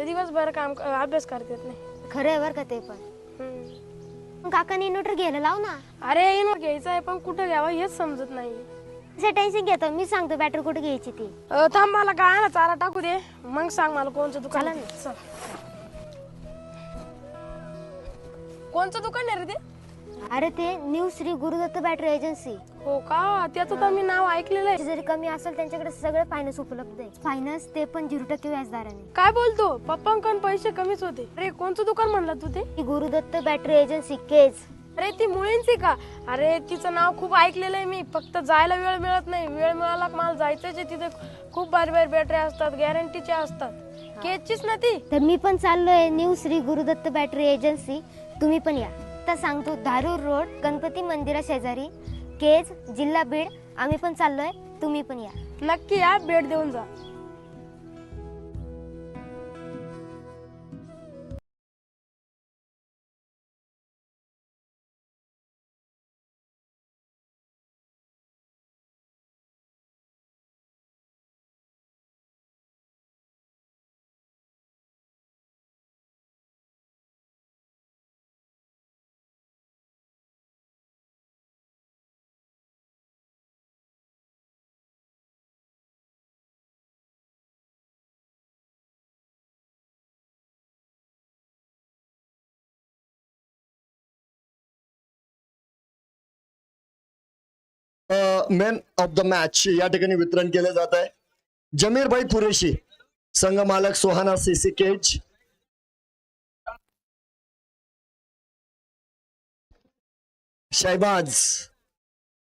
दिवसभर अभ्यास करतात नाही. खरं आहे बरं का ते पण. मग काकाने इन्व्हर्टर घ्यायला लाव ना. अरे इन्व्हर्टर घ्यायचं आहे पण कुठं घ्यावं हेच समजत नाही. असं टेन्शन घेतो मी, सांगतो बॅटरी कुठे घ्यायची ती. थांब मला काय ना चारा टाकू दे मग सांग मला कोणचं दुकान चला आहे ना. ते. चल. कोणचं दुकान आहे रे ते? अरे ते new Shri Gurudatt battery agency. हो का, त्याचं तर मी नाव ऐकलेलं आहे. जरी कमी असेल त्यांच्याकडे सगळे फायनान्स उपलब्ध आहे. फायनान्स ते पण 0% व्याजदराने. काय बोलतो, पप्पांकडून पैसे कमीच होते. अरे कोणचं दुकान म्हणलं तू ते? ही गुरुदत्त बॅटरी एजन्सी केज. अरे ती मुलींची का? अरे तिचं नाव खूप ऐकलेलं आहे मी, फक्त जायला वेळ मिळत नाही. वेळ मिळाला मला जायचंच आहे. तिथे खूप भारी भारी बॅटरी असतात, गॅरंटीचे असतात. केजचीच ना ती? तर मी पण चाललोय new Shri Gurudatt battery agency, तुम्ही पण या. तर सांगतो धारूर रोड गणपती मंदिरा शेजारी, केज, जिल्हा बीड. आम्ही पण चाललोय, तुम्ही पण या. नक्की या, भेट देऊन जा. मॅन ऑफ द मॅच या ठिकाणी वितरण केले जात आहे. जमीरभाई कुरेशी, संघ मालक सोहाना सीसी केज. शहबाज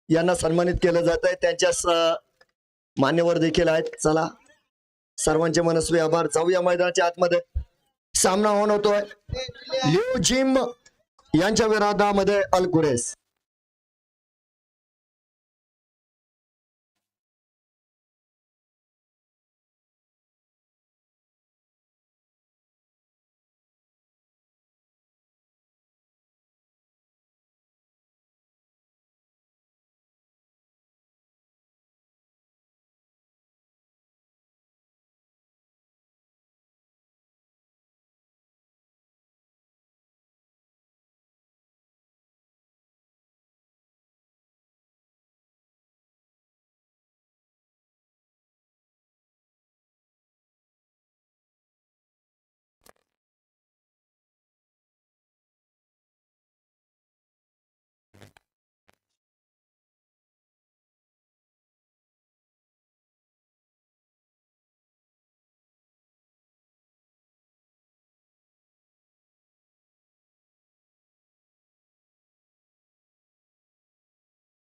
यांना सन्मानित केलं जात आहे. त्यांच्या मान्यवर देखील आहेत. चला सर्वांचे मनस्वी आभार. जाऊया मैदानाच्या आतमध्ये. सामना ऑन होतोय लिओ जिम यांच्या विरोधामध्ये अल कुरेस.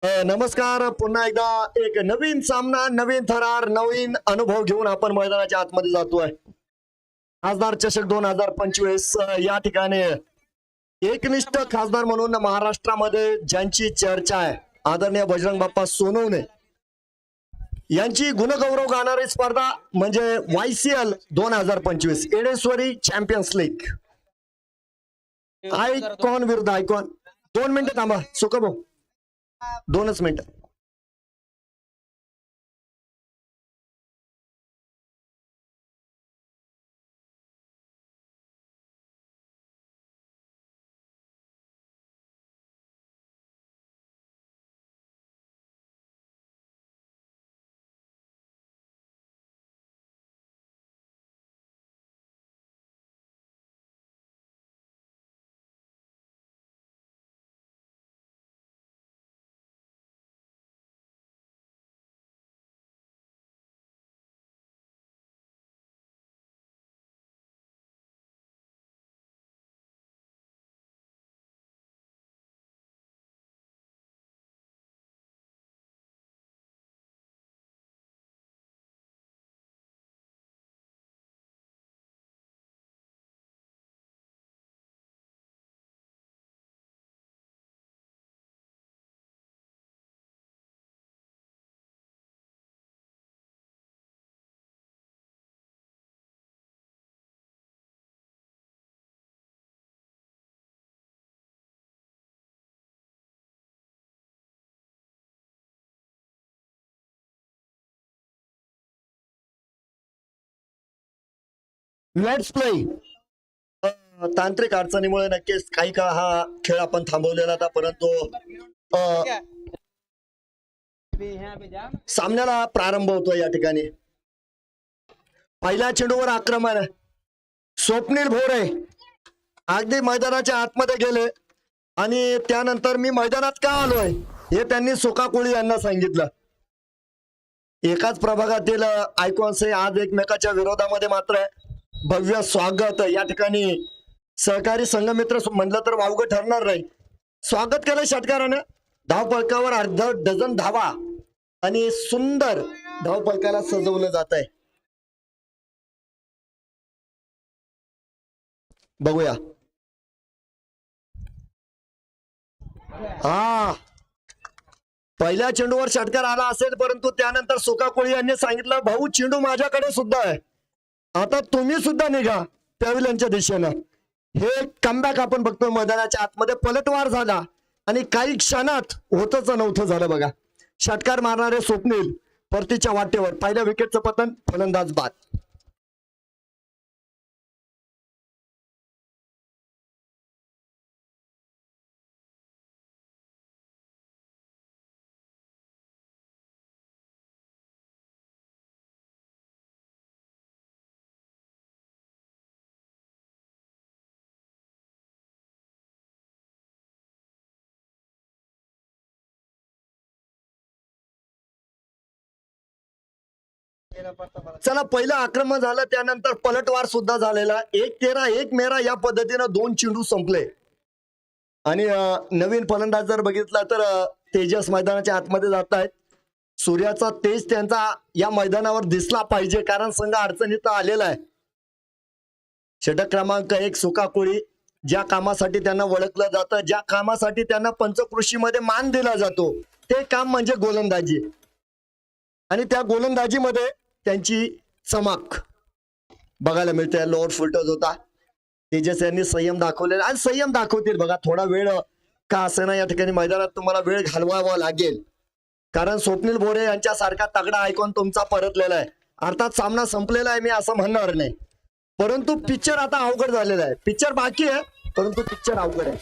नमस्कार. पुन्हा एकदा एक नवीन सामना, नवीन थरार, नवीन अनुभव घेऊन आपण मैदानाच्या आतमध्ये जातोय. खासदार चषक 2025 या ठिकाणी एकनिष्ठ खासदार म्हणून महाराष्ट्रामध्ये ज्यांची चर्चा आहे, आदरणीय बजरंग बाप्पा सोनवणे यांची गुणगौरव गाणारी स्पर्धा म्हणजे YCL 2025 Yedeshwari champions league. Icon विरुद्ध आयकॉन. 2 मिनिटं थांबा सुका भाऊ, 2च मिनिटं. Let's play. तांत्रिक अडचणीमुळे नक्कीच काही काळ हा खेळ आपण थांबवलेला होता, परंतु सामन्याला प्रारंभ होतो या ठिकाणी. पहिल्या चेंडूवर आक्रमण स्वप्नील भोरे अगदी मैदानाच्या आतमध्ये गेले आणि त्यानंतर मी मैदानात का आलोय हे त्यांनी सुका कोळी यांना सांगितलं. एकाच प्रभागातील आयकॉन्स हे आज एकमेकाच्या विरोधामध्ये मात्र भव्य स्वागत या ठिकाणी सहकारी संघमित्र म्हणलं तर वावगं ठरणार नाही. स्वागत केलं षटकारानं. धावफलकावर अर्धा डझन धावा आणि सुंदर धावफलकाला सजवलं जात आहे. बघूया. हा पहिल्या चेंडूवर षटकार आला असेल, परंतु त्यानंतर सुका कोळी यांनी सांगितलं भाऊ चेंडू माझ्याकडे सुद्धा आहे, आता तुम्ही सुद्धा निघा पॅव्हिलियनच्या दिशेनं. हे कमबॅक आपण बघतोय मैदानाच्या आतमध्ये. पलटवार झाला आणि काही क्षणात होतच नव्हतं झालं बघा. षटकार मारणारे स्वप्नील परतीच्या वाटेवर. पहिल्या विकेटचं पतन, फलंदाज बाद. चला पहिलं आक्रमण झालं, त्यानंतर पलटवार सुद्धा झालेला. 1-13 1-13 या पद्धतीनं 2 चेंडू संपले. आणि नवीन फलंदाज जर बघितला तर तेजस मैदानाच्या आतमध्ये जात आहेत. सूर्याचा तेज त्यांचा या मैदानावर दिसला पाहिजे, कारण संघ अडचणीत आलेला आहे. षटक क्रमांक 1 सुका कोळी. ज्या कामासाठी त्यांना ओळखलं जातं, ज्या कामासाठी त्यांना पंचकृषीमध्ये मान दिला जातो, ते काम म्हणजे गोलंदाजी. आणि त्या गोलंदाजीमध्ये त्यांची चमक बघायला मिळते. लोअर फुलटॉस होता. तेजस यांनी संयम दाखवलेला आणि संयम दाखवतील बघा. थोडा वेळ का असेना या ठिकाणी मैदानात तुम्हाला वेळ घालवावा लागेल, कारण स्वप्नील भोरे यांच्यासारखा तगडा आयकॉन तुमचा परतलेला आहे. अर्थात सामना संपलेला आहे मी असं म्हणणार नाही, परंतु पिक्चर आता अवघड झालेला आहे. पिक्चर बाकी आहे, परंतु पिक्चर अवघड आहे.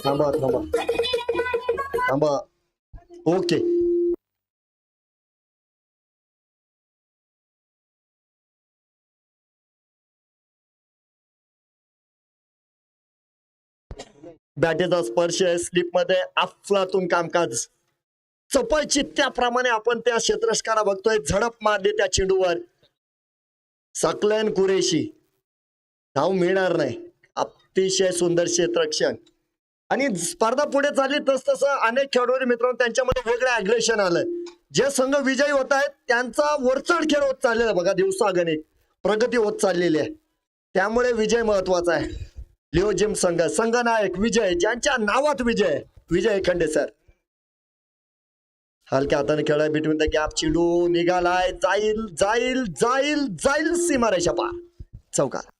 थांबा थांबा थांबा. ओके. बॅटेचा स्पर्श स्लिप मध्ये अफलातून कामकाज. चपळ चित्त्याप्रमाणे आपण त्या क्षेत्ररक्षकाला बघतोय. झडप मारली त्या चेंडूवर. सकलन कुरेशी. धाव मिळणार नाही. अतिशय सुंदर क्षेत्ररक्षण. आणि स्पर्धा पुढे चालली तसं अनेक खेळाडू मित्रांनो त्यांच्यामध्ये वेगळं अग्रेशन आलंय. जे संघ विजयी होत आहेत त्यांचा वरचढ खेळ होत चाललेला बघा. दिवसागणिक प्रगती होत चाललेली आहे, त्यामुळे विजय महत्वाचा आहे. लिओ जिम संघ, संघनायक विजय, ज्यांच्या नावात विजय, विजय खंडे सर. हलक्या हाताने खेळाय बिटवीन द गॅप. चेंडू निघालाय. जाईल जाईल जाईल जाईल सीमारेषा पार. चौकार.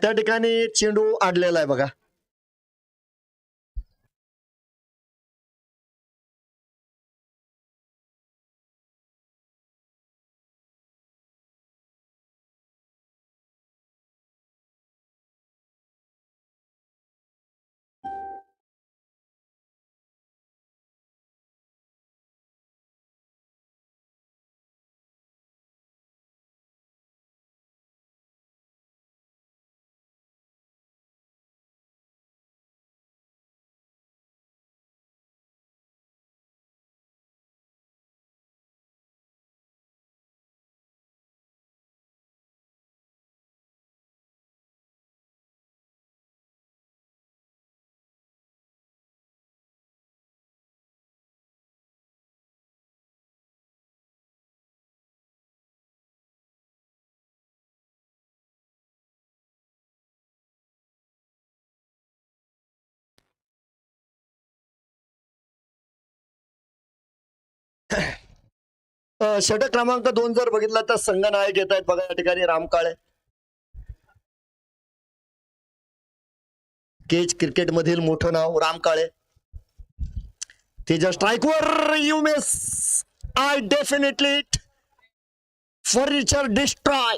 त्या ठिकाणी चेंडू अडलेला आहे बघा. षटक क्रमांक 2 जर बघितला तर संघनायक येत आहेत बघा या ठिकाणी राम काळे. केज क्रिकेट मधील मोठं नाव राम काळे. त्याच्या स्ट्राईकवर you miss I definitely furniture destroy.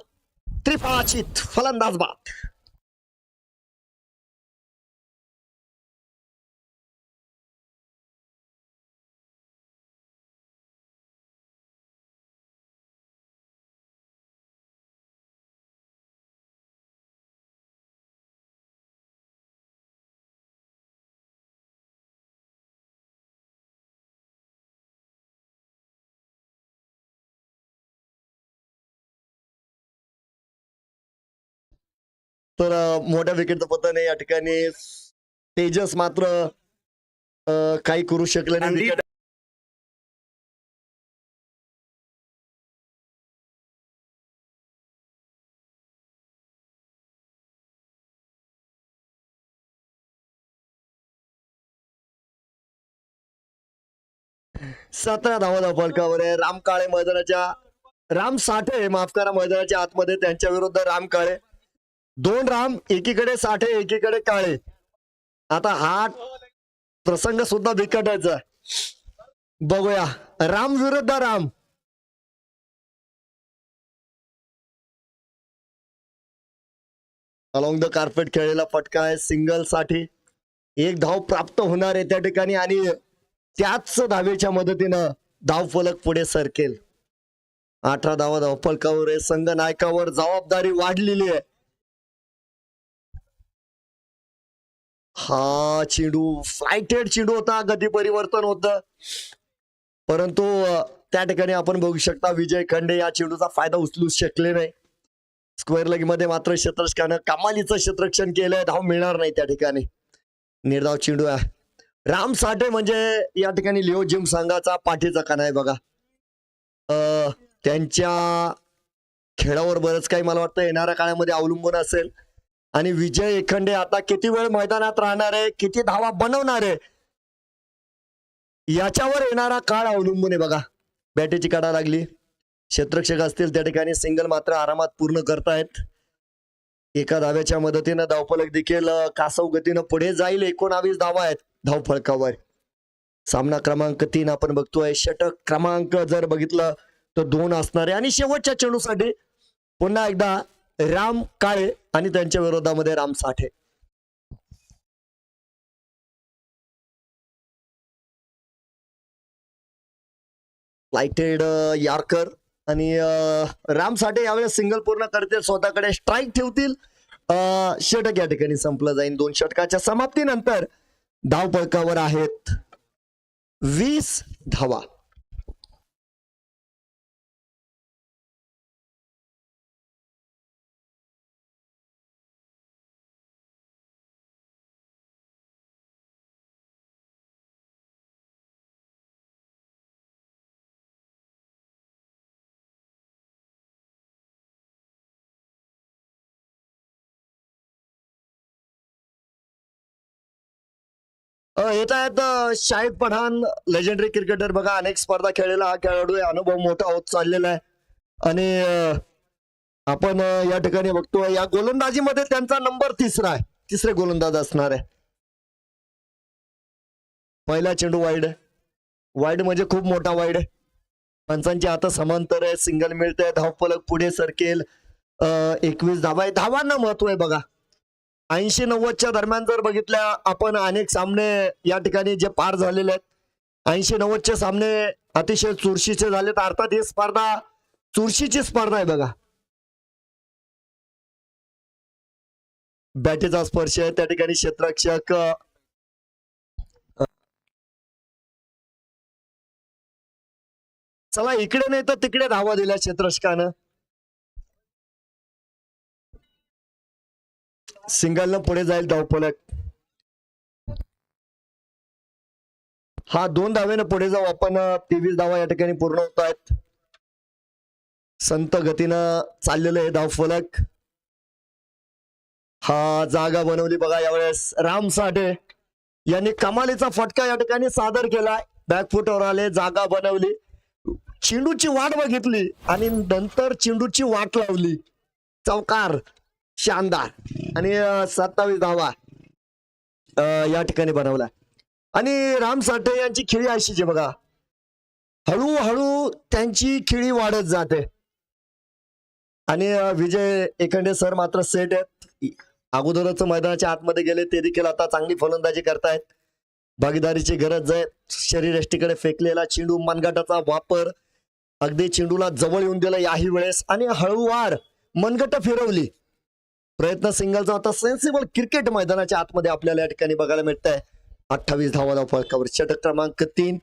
त्रिफळाचीत फलंदाज बाद. तर मोठ्या विकेटचं पतन आहे या ठिकाणी. तेजस मात्र काही करू शकले नाही. विकेट 17 धावा फलकावर आहे. राम काळे मैदानाच्या राम साठे माफ करा मैदानाच्या आतमध्ये त्यांच्या विरुद्ध राम काळे. 2 राम एकीकडे साठे एकीकडे काळे. आता हा प्रसंग सुद्धा बिकटायचा. बघूया राम विरुद्ध राम. अलॉंग द कार्पेट खेळलेला फटका आहे सिंगल साठी. 1 धाव प्राप्त होणार आहे त्या ठिकाणी आणि त्याच धावेच्या मदतीनं धाव फलक पुढे सरकेल. 18 धावा धाव फलकावर आहे. संघ नायकावर जबाबदारी वाढलेली आहे. हा चेंडू फ्लायटेड चेंडू होता. गती परिवर्तन होतं परंतु त्या ठिकाणी आपण बघू शकता विजय खंडे या चेंडूचा फायदा उचलू शकले नाही. स्क्वेअर लेग मध्ये मात्र क्षेत्ररक्षकानं कमालीचं क्षेत्ररक्षण केलंय. धाव मिळणार नाही त्या ठिकाणी. निर्धाव चेंडू आहे. राम साठे म्हणजे या ठिकाणी लिओ जिम संघाचा पाठीचा कणा आहे बघा. त्यांच्या खेळावर बरंच काही मला वाटतं येणाऱ्या काळामध्ये अवलंबून असेल. आणि विजय एखंडे आता किती वेळ मैदानात राहणार आहे, किती धावा बनवणार आहे याच्यावर येणारा काळ अवलंबून आहे बघा. बॅटीची काढा लागली. क्षेत्ररक्षक असतील त्या ठिकाणी सिंगल मात्र आरामात पूर्ण करतायत. एका धाव्याच्या मदतीनं धावफलक देखील कासव गतीनं पुढे जाईल. 19 धावा आहेत धावफलकावर. सामना क्रमांक 3 आपण बघतोय. षटक क्रमांक जर बघितलं तर 2 असणार आहे आणि शेवटच्या चेंडूसाठी पुन्हा एकदा राम काळे आणि त्यांच्या विरोधामध्ये राम साठे. लाइटेड यार्कर आणि राम साठे यावेळेस सिंगल पूर्ण करतील. स्वतःकडे स्ट्राईक ठेवतील. षटक या ठिकाणी संपलं जाईल. 2 षटकाच्या समाप्तीनंतर धाव फलकावर आहेत 20 धावा. येत आहेत शाहिद पठाण लेजेंडरी क्रिकेटर बघा. अनेक स्पर्धा खेळलेला हा खेळाडू आहे. अनुभव मोठा होत चाललेला आहे आणि आपण या ठिकाणी बघतोय या गोलंदाजीमध्ये त्यांचा नंबर 3 आहे. 3रे गोलंदाज असणार आहे. पहिला चेंडू वाईड आहे. वाईड म्हणजे खूप मोठा वाईड आहे. पंचांची आता समांतर आहे. सिंगल मिळते. धावफलक पुढे सरकेल. 21 धावा आहे. धावांना महत्व आहे बघा. 80-90च्या दरम्यान जर बघितल्या आपण अनेक सामने या ठिकाणी जे पार झालेले आहेत. 80-90चे सामने अतिशय चुरशीचे झालेत. अर्थात ही स्पर्धा चुरशीची स्पर्धा आहे बघा. बॅटीचा स्पर्श आहे त्या ठिकाणी. क्षेत्ररक्षक चला इकडे नाही तर तिकडे धावा दिल्या क्षेत्ररक्षकानं. सिंगल न पुढे जाईल धावफलक. हा 2 धावेनं पुढे जाऊ आपण. 23 धावा या ठिकाणी पूर्ण होत आहेत. संत गतीनं चाललेलं आहे धावफलक. हा जागा बनवली बघा यावेळेस राम साठे यांनी कमालीचा फटका या ठिकाणी सादर केलाय. बॅकफुटवर आले. जागा बनवली. चेंडूची वाट बघितली आणि नंतर चेंडूची वाट लावली. चौकार शानदार आणि 27 धावा या ठिकाणी बनवला. आणि राम साठे यांची खेळी अशीच आहे बघा, हळूहळू त्यांची खेळी वाढत जाते. आणि विजय एखंडे सर मात्र सेट आहेत. अगोदरच मैदानाच्या आतमध्ये गेले, ते देखील आता चांगली फलंदाजी करतायत. भागीदारीची गरज आहे. शरीरयष्टीकडे फेकलेला चेंडू, मनगटाचा वापर, अगदी चेंडूला जवळ येऊन दिलं याही वेळेस आणि हळूवार मनगट फिरवली. प्रयत्न सिंगलचा होता. सेन्सिबल क्रिकेट मैदानाच्या आतमध्ये आपल्याला या ठिकाणी बघायला मिळत आहे. 28 धावा फळकावर. षटक क्रमांक 3.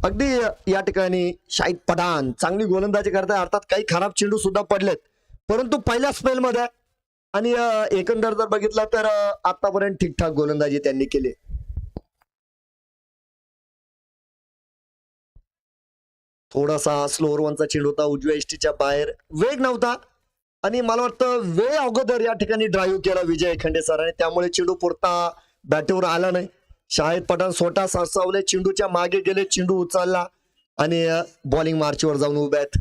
अगदी या ठिकाणी शाहिद पठाण चांगली गोलंदाजी करताय. अर्थात काही खराब चेंडू सुद्धा पडलेत, परंतु पहिल्या स्पेल मध्ये आणि एकंदर जर बघितलं तर आतापर्यंत ठीकठाक गोलंदाजी त्यांनी केली. थोडासा स्लोअर वनचा चेंडू होता, उजव्या इष्टीच्या बाहेर, वेग नव्हता आणि मला वाटतं वेळ अगोदर या ठिकाणी ड्राईव्ह केला विजय एखंडे सरांनी, त्यामुळे चेंडू पुरता बॅटवर आला नाही. शाहिद पठाण स्वतः सरसावले, चेंडूच्या मागे गेले, चेंडू उचलला आणि बॉलिंग मार्चवर जाऊन उभे आहेत.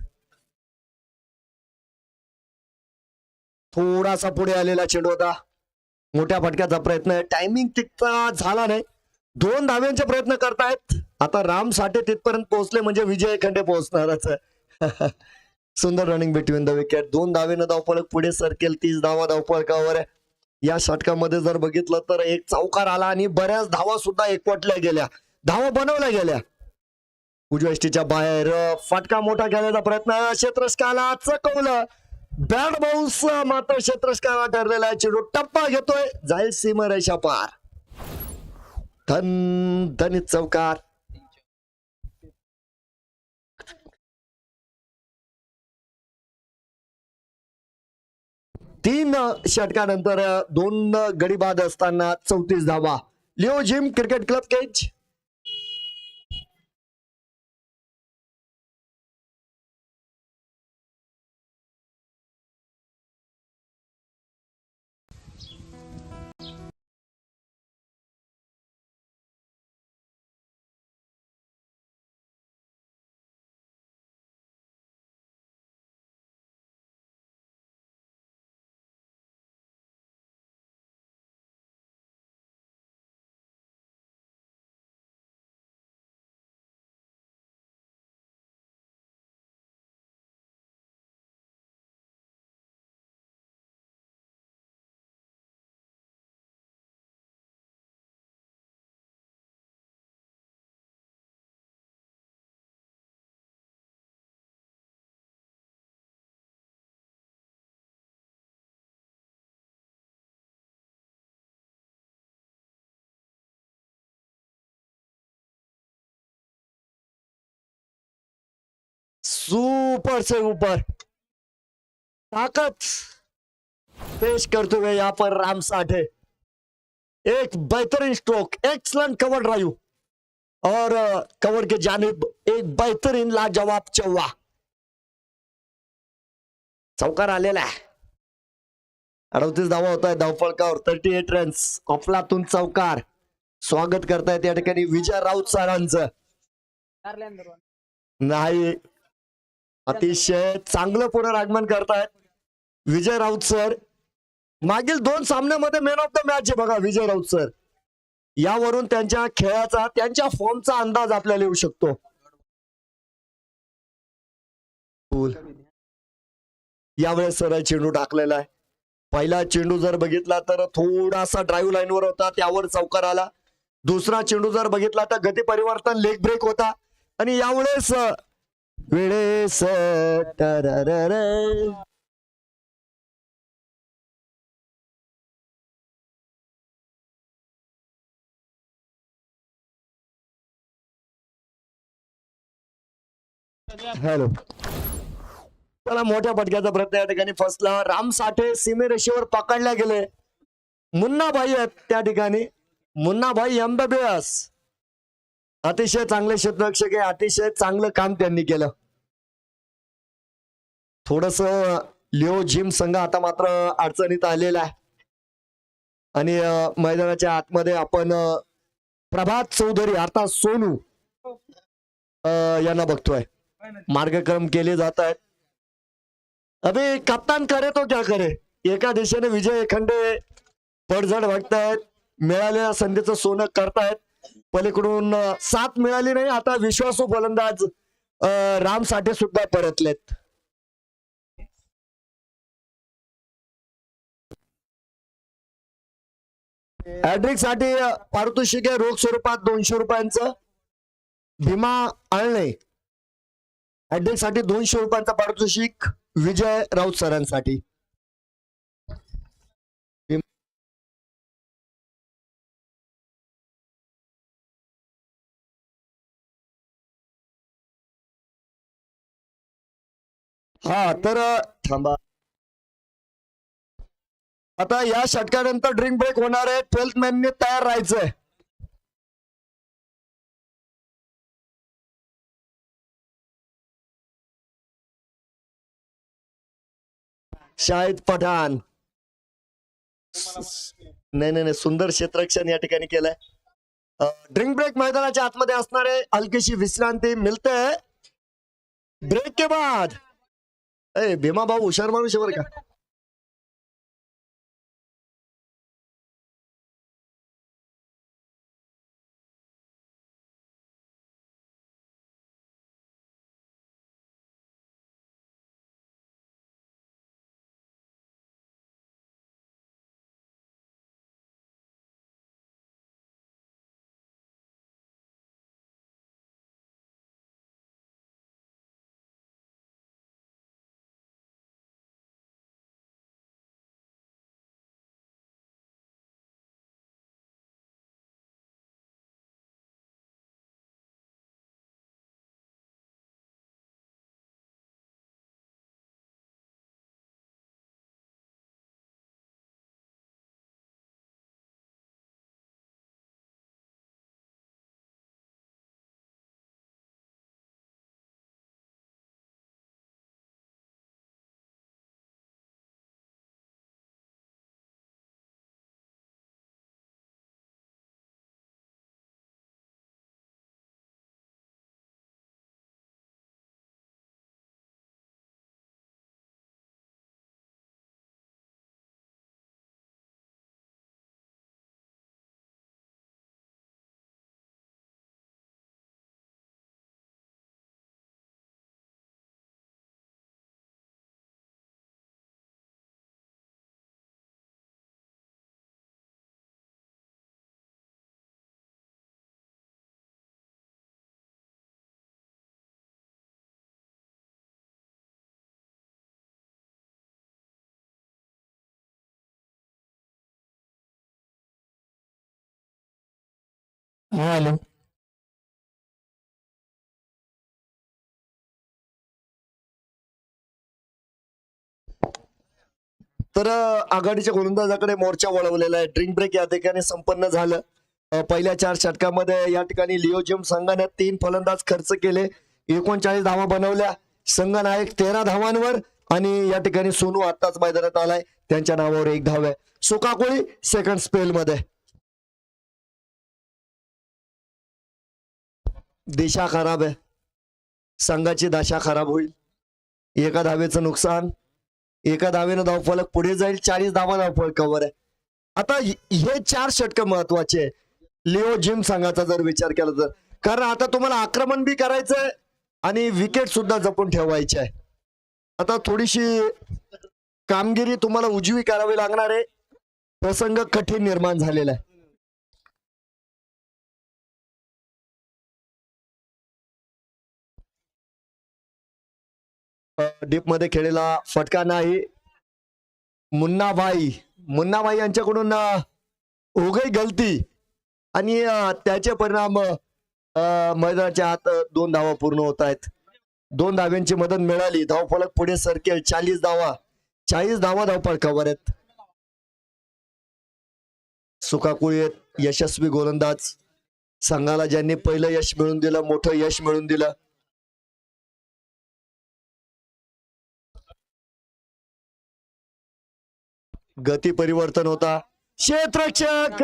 थोडासा पुढे आलेला चेंडू होता, मोठ्या फटक्याचा प्रयत्न, टायमिंग तितका झाला नाही. 2 धाव्यांचे प्रयत्न करतायत. आता राम साठे तिथपर्यंत पोहोचले म्हणजे विजय एखंडे पोहोचणारच. सुंदर रनिंग बिटवीन द विकेट. 2 धावेनं धावफलक पुढे सरकेल. 30 धावा धावफलकावर आहे. या षटकामध्ये जर बघितलं तर एक चौकार आला आणि बऱ्याच धावा सुद्धा एकवटल्या गेल्या, धावा बनवल्या गेल्या. उजव्या इष्टीच्या बाहेर फटका मोठा खेळण्याचा प्रयत्न, क्षेत्ररक्षकाला चकवलं. बॅट बाउन्स मात्र क्षेत्ररक्षकाला ठरलेला आहे. चेंडू टप्पा घेतोय, जाईल सीमारेषा पार. धनित चौकार. तीन षटकानंतर 2 गडी बाद असताना 34 धावा. लिओ जिम क्रिकेट क्लब केज. सुपर से ऊपर ताकत पेश करते हुए यहाँ पर राम साठे. एक बेहतरीन स्ट्रोक, एक्सलेंट कवर ड्राइव और कवर के जानिब एक बेहतरीन लाजवाब चौवा. चौकार आलेला आहे. 38 धावा होत आहे धावफलकावर. 38 रन्स. अफलातून चौकार. स्वागत करतायत या ठिकाणी विजय राऊत सरांचं. नाही, अतिशय चांगलं पुनरागमन करतायत विजय राऊत सर. मागील 2 सामन्यामध्ये मॅन ऑफ द मॅच आहे बघा विजय राऊत सर. यावरून त्यांच्या खेळाचा, त्यांच्या फॉर्मचा अंदाज आपल्याला येऊ शकतो. यावेळेस सरळ चेंडू टाकलेला आहे. पहिला चेंडू जर बघितला तर थोडासा ड्राईव्ह लाईनवर होता, त्यावर चौकार आला. दुसरा चेंडू जर बघितला तर गती परिवर्तन, लेग ब्रेक होता. आणि यावेळेस वेळेस हॅलो, त्याला मोठ्या फटक्याचा प्रयत्न या ठिकाणी फसला. राम साठे सीमेरेषेवर पकडल्या गेले. मुन्नाभाई आहेत त्या ठिकाणी. मुन्नाभाई MBBS अतिशय चांगले क्षेत्ररक्षक आहे. अतिशय चांगलं काम त्यांनी केलं. थोडस लिओ जिम संघ आता मात्र अडचणीत आलेला आहे. आणि मैदानाच्या आतमध्ये आपण प्रभात चौधरी अर्थात सोनू यांना बघतोय. मार्गक्रम केले जात आहेत. अभि कप्तान करे तो क्या करे. एका दिशेने विजय खंडे पडझड वागतायत, मिळालेल्या संधीचं सोनं करतायत. पलीकडून साथ मिळाली नाही. आता विश्वासू फलंदाज राम साठे सुद्धा परतलेत. हॅड्रिक साठी पारितोषिक आहे रोख स्वरूपात 200 रुपयांचं. भीमा आळणे हॅड्रिक साठी 200 रुपयांचं पारितोषिक विजय राऊत सरांसाठी. हा तर थांबा. आता या षटकानंतर ड्रिंक ब्रेक होणार आहे. 12th मॅनने तयार राहायचंय. शाहिद पठाण. नाही सुंदर क्षेत्ररक्षण या ठिकाणी केलंय. ड्रिंक ब्रेक मैदानाच्या आतमध्ये असणारे हलकीशी विश्रांती मिळते ब्रेक के बाद. भीमा भाऊ हुशार माणूस आहे बरं का. हॅलो. तर आघाडीच्या गोलंदाजाकडे मोर्चा वळवलेला आहे. ड्रिंक ब्रेक या ठिकाणी संपन्न झालं. पहिल्या 4 षटकामध्ये या ठिकाणी लिओजियम संघाने 3 फलंदाज खर्च केले, 39 धावा बनवल्या. संघनायक 13 धावांवर आणि या ठिकाणी सोनू आत्ताच मैदानात आलाय, त्यांच्या नावावर 1 धाव आहे. सुकाकोळी सेकंड स्पेल मध्ये. दिशा खराब आहे, संघाची दशा खराब होईल. एका धावेचं नुकसान, एका धावेनं धावफलक पुढे जाईल. 40 धावा धावफलकावर आहे. आता हे 4 षटक महत्वाचे लिओ जिम संघाचा जर विचार केला तर, कारण आता तुम्हाला आक्रमण बी करायचंय आणि विकेट सुद्धा जपून ठेवायची आहे. आता थोडीशी कामगिरी तुम्हाला उजवी करावी लागणार आहे. प्रसंग कठीण निर्माण झालेला आहे. डीप मध्ये खेळलेला फटका नाही. मुन्नाभाई यांच्याकडून हो गई गलती आणि त्याचे परिणाम मैदानाच्या आत 2 धावा पूर्ण होत आहेत. 2 धाव्यांची मदत मिळाली, धावफलक पुढे सरकेल. 40 धावा धावफलकावर आहेत. सुकाकुळी यशस्वी गोलंदाज, संघाला ज्यांनी पहिलं यश मिळवून दिलं, मोठं यश मिळवून दिलं. गती परिवर्तन होता. क्षेत्ररक्षक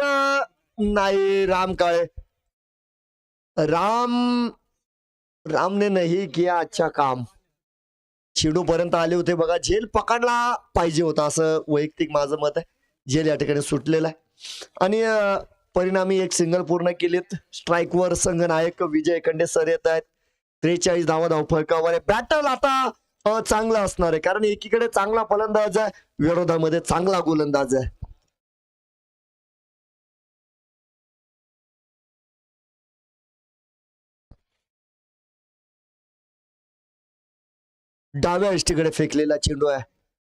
नाही, राम काळे. राम रामने नाही किया अच्छा काम. चेंडू पर्यंत आले होते बघा, झेल पकडला पाहिजे होता असं वैयक्तिक माझं मत आहे. झेल या ठिकाणी सुटलेला आहे आणि परिणामी एक सिंगल पूर्ण केलीत. स्ट्राईकवर संघनायक विजय खंडे सर येत आहेत. 43 धावा धावफलकावर. बॅटल आता चांगला असणार आहे कारण एकीकडे चांगला फलंदाज आहे, विरोधामध्ये चांगला गोलंदाज आहे. डाव्या इष्टीकडे फेकलेला चेंडू आहे.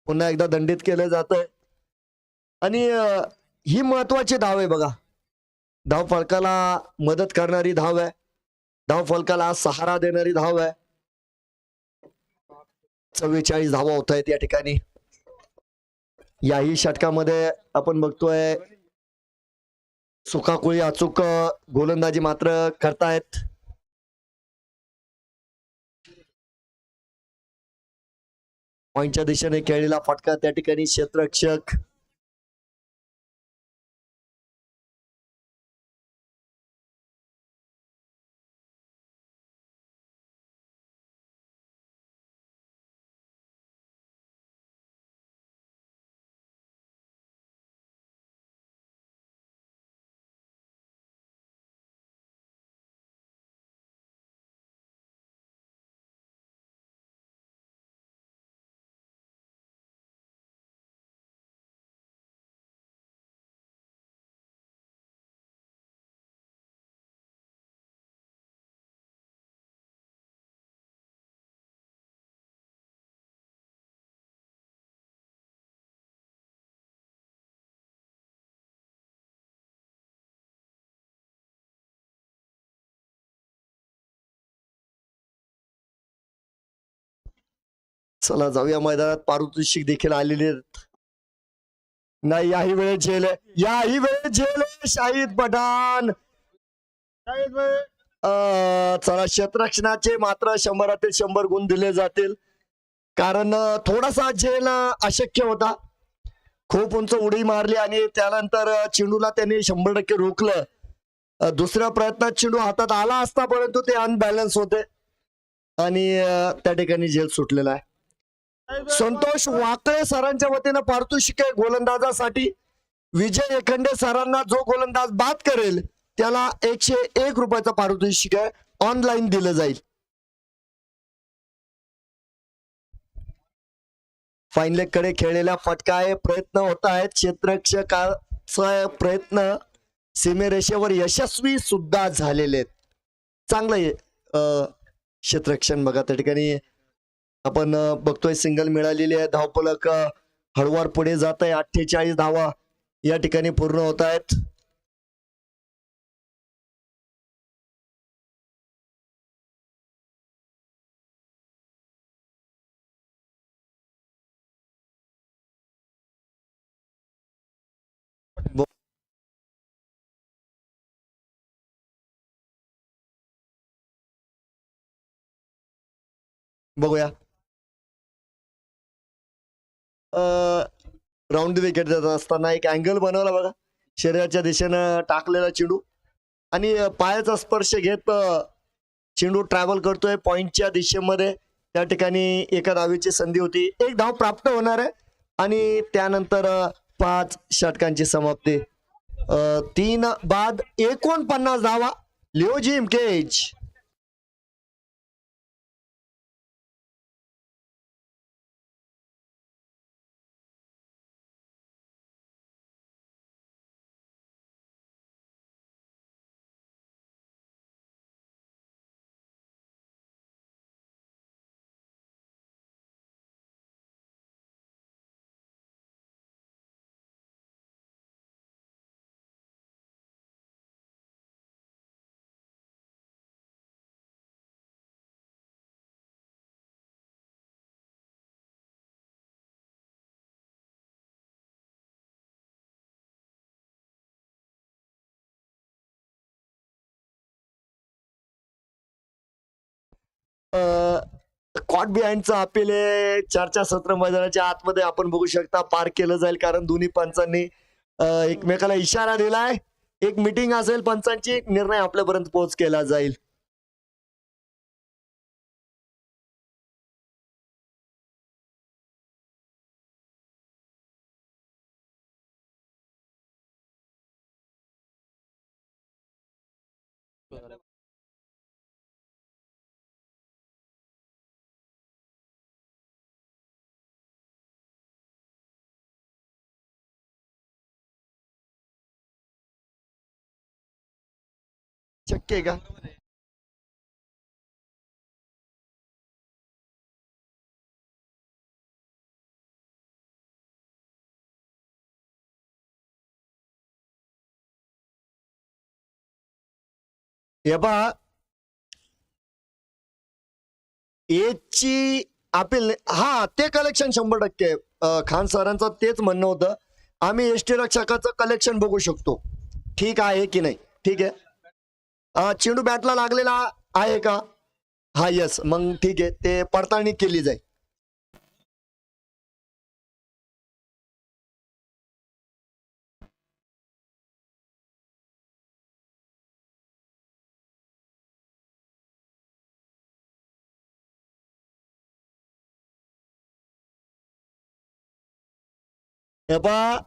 पुन्हा एकदा दंडित केलं जात आहे आणि ही महत्वाची धाव आहे बघा. धाव फलकाला मदत करणारी धाव आहे, धाव फलकाला सहारा देणारी धाव आहे. 44 धावा होत आहेत या ठिकाणी. याही षटकामध्ये आपण बघतोय सुकाकुळी अचूक गोलंदाजी मात्र करतायत. पॉइंटच्या दिशेने खेळलेला फटका त्या ठिकाणी क्षेत्ररक्षक चला जाऊया मैदानात. पारितोषिक देखील आलेले आहेत. नाही याही वेळेत झेल आहे, याही वेळेत झेल आहे. शाहिद पठाण चला क्षेत्ररक्षणाचे मात्र 100 100 गुण दिले जातील कारण थोडासा झेल अशक्य होता. खूप उंच उडी मारली आणि त्यानंतर चेंडूला त्यांनी 100% रोखलं. दुसऱ्या प्रयत्नात चेंडू हातात आला असता परंतु ते अनबॅलन्स होते आणि त्या ठिकाणी झेल सुटलेला आहे. संतोष वाकळे सरांच्या वतीनं पारितोषिक आहे गोलंदाजासाठी. विजय एखंडे सरांना जो गोलंदाज बाद करेल त्याला 101 रुपयाचं पारितोषिक आहे, ऑनलाईन दिलं जाईल. फाईन लेग कडे खेळलेला फटका आहे. प्रयत्न होत आहेत, क्षेत्ररक्षकाचा प्रयत्न सीमेरेषेवर यशस्वी सुद्धा झालेले आहेत. चांगलं क्षेत्ररक्षण बघा त्या ठिकाणी आपण बघतोय. सिंगल मिळालेली आहे. धावफलक हळूवार पुढे जात आहे. 48 धावा या ठिकाणी पूर्ण होत आहेत. बघूया राऊंड विकेट देत असताना एक अँगल बनवला बघा. शरीराच्या दिशेनं टाकलेला चेंडू आणि पायाचा स्पर्श घेत चेंडू ट्रॅव्हल करतोय पॉइंटच्या दिशेमध्ये. त्या ठिकाणी एका धावेची संधी होती. एक धाव प्राप्त होणार आहे आणि त्यानंतर 5 षटकांची समाप्ती. 3 बाद 49 धावा. लिओजिम केज कॉट बिहाइंडचा अपील हे चर्चासत्र मैदानाच्या आतमध्ये आपण बघू शकता पार केलं जाईल कारण दोन्ही पंचांनी एकमेकाला इशारा दिलाय. एक मीटिंग असेल पंचांची, निर्णय आपल्यापर्यंत पोहोच केला जाईल. शक्य आहे का? हे पहा, एजची अपील हा ते कलेक्शन 100%. खान सरांचं तेच म्हणणं होतं, आम्ही एसटी रक्षकाचं कलेक्शन बघू शकतो. ठीक आहे की नाही? ठीक आहे. चेंडू बॅटला लागलेला आहे का? हा यस, मग ठीक आहे, ते पडताळणी केली जाईल. हे पहा,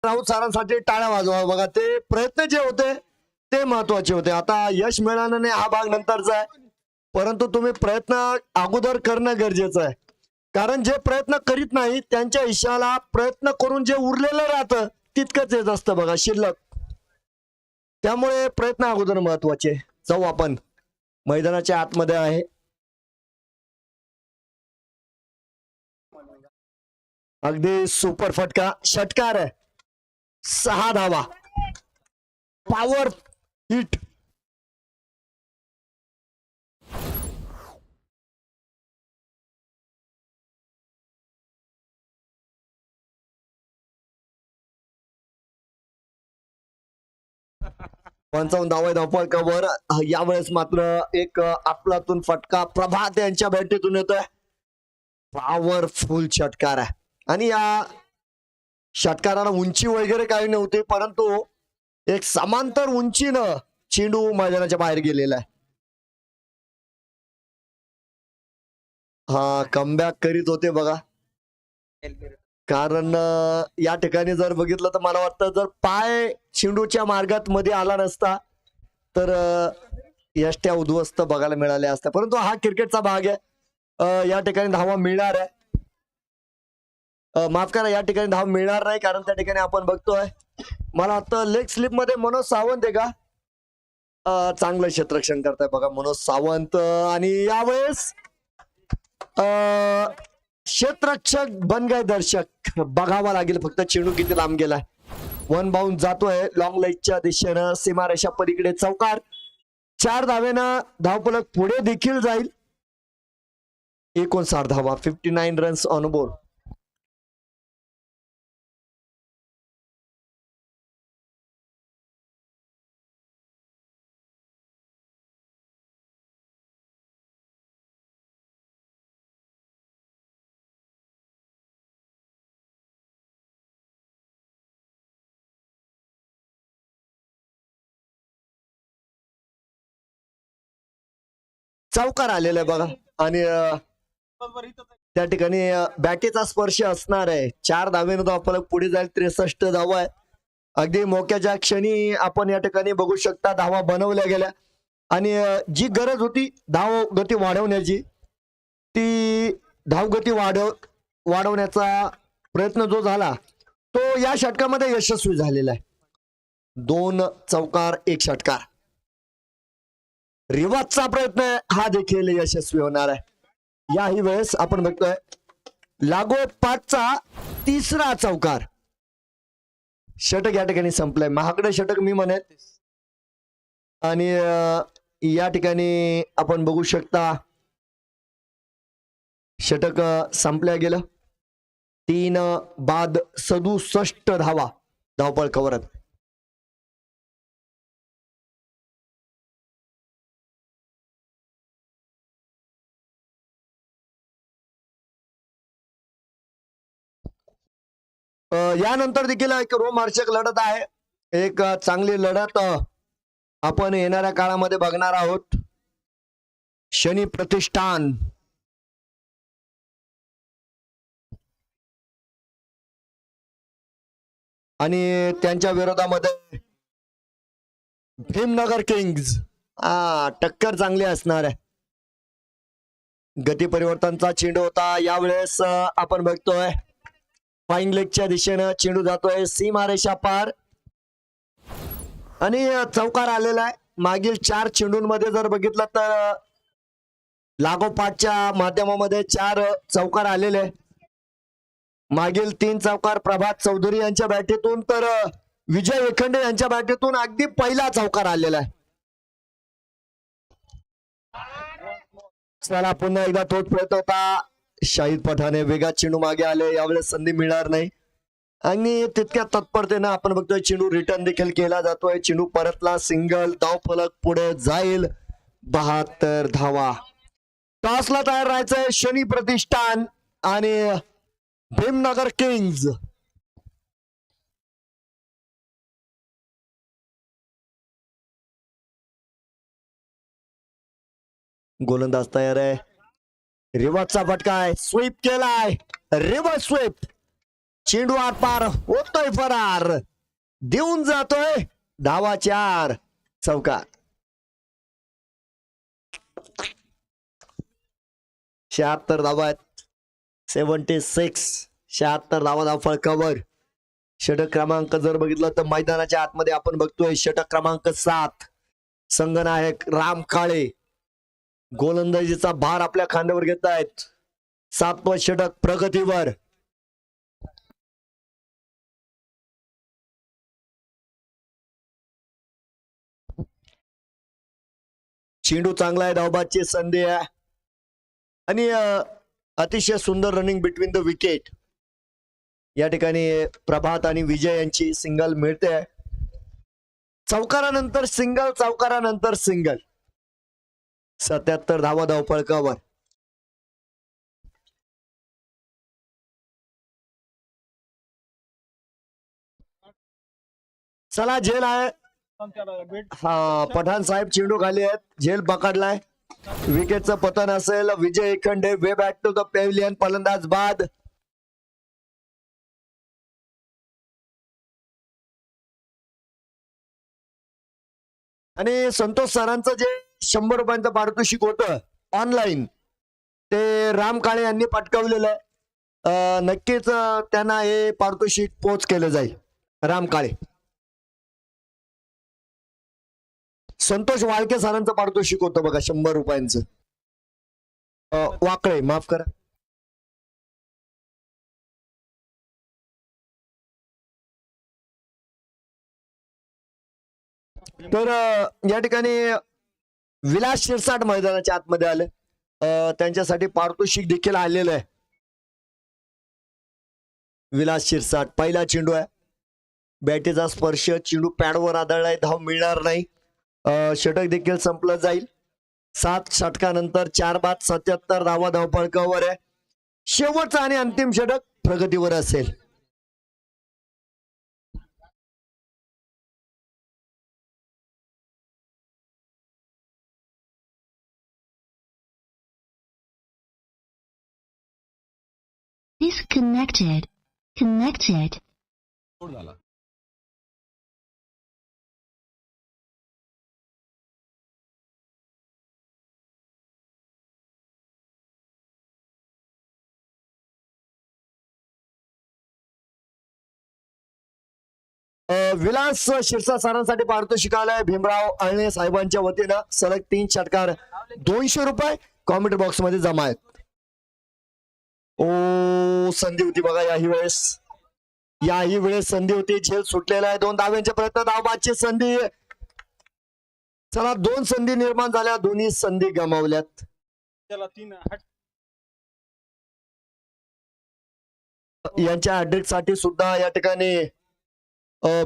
राऊत सरांसाठी टाळ्या वाजवा. बघा, ते प्रयत्न जे होते ते महत्वाचे होते. आता यश मिळालं नाही हा भाग नंतरचा आहे, परंतु तुम्ही प्रयत्न अगोदर करणं गरजेचं आहे. कारण जे प्रयत्न करीत नाही त्यांच्या हिशाला प्रयत्न करून जे उरलेलं राहतं तितकंच येत असतं बघा शिल्लक. त्यामुळे प्रयत्न अगोदर महत्वाचे. जाऊ आपण मैदानाच्या आतमध्ये आहे. अगदी सुपर फटका, षटकार आहे. 6 धावा, पॉवर हिट. पंचावन्न धावा धावफलकावर. यावेळेस मात्र एक आपलातून फटका प्रभात यांच्या बॅटीतून येतोय. पॉवरफुल षटकार आहे आणि या षटकाराला उंची वगैरे काही नव्हती, परंतु एक समांतर उंचीनं चेंडू मैदानाच्या बाहेर गेलेला आहे. हा कमबॅक करीत होते बघा. कारण या ठिकाणी जर बघितलं तर मला वाटतं जर पाय चेंडूच्या मार्गात मध्ये आला नसता तर यष्ट्या उद्ध्वस्त बघायला मिळाल्या असत्या. परंतु हा क्रिकेटचा भाग आहे. या ठिकाणी धावा मिळणार आहे. माफ करा, या ठिकाणी धाव मिळणार नाही कारण त्या ठिकाणी आपण बघतोय मला वाटतं लेग स्लिप मध्ये मनोज सावंत आहे का चांगलं क्षेत्ररक्षण करताय बघा मनोज सावंत. आणि यावेळेस क्षेत्ररक्षक बन गए दर्शक. बघावा लागेल फक्त चेंडू किती लांब गेलाय. वन बाउंड जातोय लॉंग लाईटच्या दिशेनं. सीमारेषा पलीकडे चौकार. 4 धावेनं धावफलक पुढे देखील जाईल. 59 धावा, 59 रन्स ऑन बोर्ड. चौकार आलेला आहे बघा. आणि त्या ठिकाणी बॅटेचा स्पर्श असणार आहे. 4 धावेनं धावफलक पुढे जाईल. 63 धावा आहे. अगदी मोक्याच्या क्षणी आपण या ठिकाणी बघू शकता धावा बनवल्या गेल्या. आणि जी गरज होती धाव गती वाढवण्याची ती धावगती वाढवण्याचा प्रयत्न जो झाला तो या षटकामध्ये यशस्वी झालेला आहे. 2 चौकार 1 षटकार. रिवाजचा प्रयत्न हा देखील यशस्वी होणार आहे. याही वेळेस आपण बघतोय लागोपाठचा 3रा चौकार. षटक या ठिकाणी संपलंय. महागडं षटक मी म्हणेन. आणि या ठिकाणी आपण बघू शकता षटक संपल्या गेलं. 3 बाद 67 धावा धावपळ कवरत. यानंतर देखील एक रोमहर्षक लढत आहे. एक चांगली लढत आपण येणाऱ्या काळामध्ये बघणार आहोत. शनी प्रतिष्ठान आणि त्यांच्या विरोधामध्ये भीमनगर किंग्ज. टक्कर चांगली असणार आहे. गती परिवर्तनचा चेंडू होता. यावेळेस आपण बघतोय फाईन लेगच्या दिशेनं चेंडू जातोय सीमारेषा पार. आणि चौकार आलेला आहे. मागील 4 चेंडूंमध्ये जर बघितलं तर लागोपाठच्या माध्यमामध्ये 4 चौकार आलेले. मागील 3 चौकार प्रभात चौधरी यांच्या बॅटीतून तर विजय एखंडे यांच्या बॅटीतून अगदी पहिला चौकार आलेला आहे. चला पुन्हा एकदा तोच प्रयत्न होता. शाहिद पठाणे वेगात चेंडू मागे आले. यावेळेस संधी मिळणार नाही. आणि तितक्या तत्परतेनं आपण बघतोय चेंडू रिटर्न देखील केला जातोय. चेंडू परतला. सिंगल. धावफलक पुढे जाईल. 72 धावा. टॉसला तयार राहायचंय शनी प्रतिष्ठान आणि भीमनगर किंग्ज. गोलंदाज तयार आहे. रिव्हर्सचा फटका आहे. स्वीप केलाय. Reverse sweep. चेंडू आर पार होतोय फरार. देऊन जातोय धावा. 4 चौकार. 76 धावा आहेत. 76 धावा धावफळ कव्हर. षटक क्रमांक जर बघितलं तर मैदानाच्या आतमध्ये आपण बघतोय षटक क्रमांक 7. संघनायक राम काळे गोलंदाजीचा भार आपल्या खांद्यावर घेत आहेत. 7वं षटक प्रगतीवर. चेंडू चांगला आहे. धावबादची संधी आहे. आणि अतिशय सुंदर रनिंग बिटवीन द विकेट. या ठिकाणी प्रभात आणि विजय यांची सिंगल मिळते. चौकारानंतर सिंगल. चौकारानंतर सिंगल. 77 धावा धावफळ कव्हर. चला झेल आहे. पठाण साहेब चेंडू खाली आहेत. झेल पकडलाय. विकेटचं पतन असेल. Vijay Ekhande way back to the pavilion. फलंदाज बाद. आणि संतोष सरांचं जे 100 रुपयांचं पारितोषिक होतं ऑनलाईन ते राम काळे यांनी पटकावलेलं आहे. नक्कीच त्यांना हे पारितोषिक पोच केलं जाईल. राम काळे. संतोष वाळके सरांचं पारितोषिक होतं बघा 100 रुपयांचं. वाकळे माफ करा. तर या ठिकाणी विलास शिरसाट मैदानाच्या आतमध्ये आले. त्यांच्यासाठी पारितोषिक देखील आलेलं आहे. विलास शिरसाट पहिला चेंडू आहे. बॅटीचा स्पर्श, चेंडू पॅडवर आदळलाय, धाव मिळणार नाही. षटक देखील संपलं जाईल. 7 षटकानंतर 4 बाद 77 धावा धावफलकावर आहे. शेवटचा आणि अंतिम षटक प्रगतीवर असेल. Disconnected. Connected. विलास शिरसाट सरांसाठी पारितोषिक आलंय भीमराव अळणे साहेबांच्या वतीनं. सलग 3 षटकार 200 रुपये कॉमेंट बॉक्स मध्ये जमा आहेत. ओ संधी होती बघा याही वेळेस संधी होती. झेल सुटलेला आहे. 2 धाव्यांचे प्रयत्न, धावबादची संधी. चला 2 संधी निर्माण झाल्या, दोन्ही संधी गमावल्यात. यांच्या हॅट्रिक साठी सुद्धा या ठिकाणी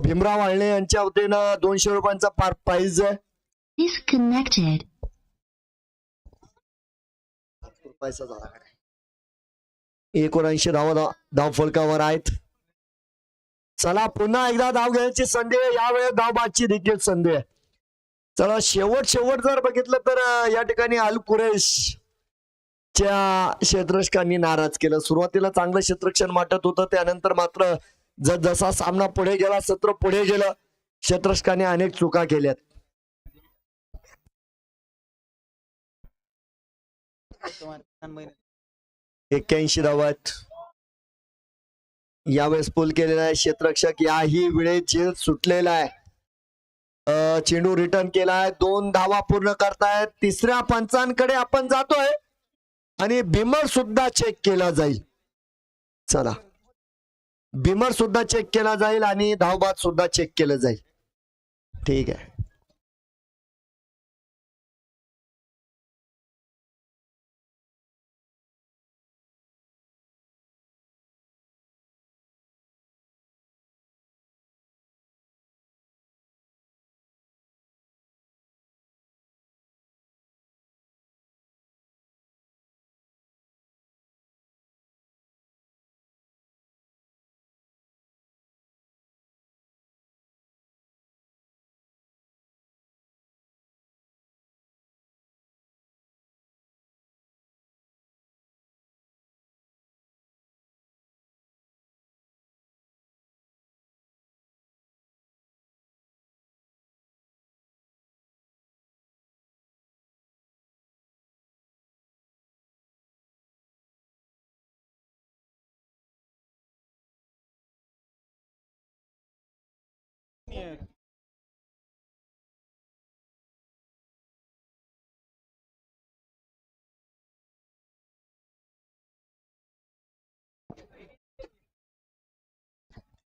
भीमराव आळणे यांच्या वतीनं 200 रुपयांचा प्राइज आहे. Disconnected. पैसा झाला 79 धाव फलकावर आहेत. चला पुन्हा एकदा धाव घ्यायची संधी आहे. यावेळेस धावबादची देखील संधी आहे. चला शेवट जर बघितलं तर या ठिकाणी अल कुरेश च्या क्षेत्ररक्षकांनी नाराज केलं. सुरुवातीला चांगलं क्षेत्ररक्षण वाटत होतं, त्यानंतर मात्र जसा सामना पुढे गेला, सत्र पुढे गेलं, क्षेत्ररक्षकांनी अनेक चुका केल्यात. एक्क्याऐंशी धावा आहेत. यावेळेस पूल केलेला आहे क्षेत्ररक्षक. याही वेळेस झेल सुटलेला आहे. चेंडू रिटर्न केलाय. 2 धावा पूर्ण करतायत. तिसऱ्या पंचांकडे आपण जातोय आणि बिमर सुद्धा चेक केला जाईल. चला बिमर सुद्धा चेक केला जाईल आणि धावबाद सुद्धा चेक केलं जाईल. ठीक आहे.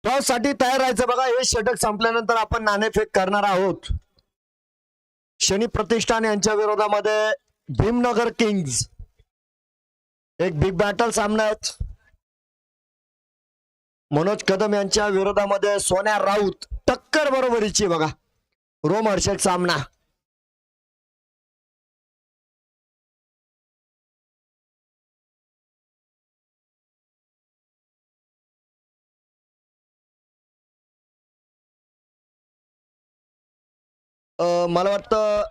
टॉस साठी तयार राहायचं बघा. हे षटक संपल्यानंतर आपण नाणेफेक करणार आहोत. शनी प्रतिष्ठान यांच्या विरोधामध्ये भीमनगर किंग्ज. एक बिग बॅटल सामना आहेत. मनोज कदम यांच्या विरोधामध्ये सोन्या राऊत. टक्कर बरोबरीची बघा, रोमहर्षक सामना. मला वाटतं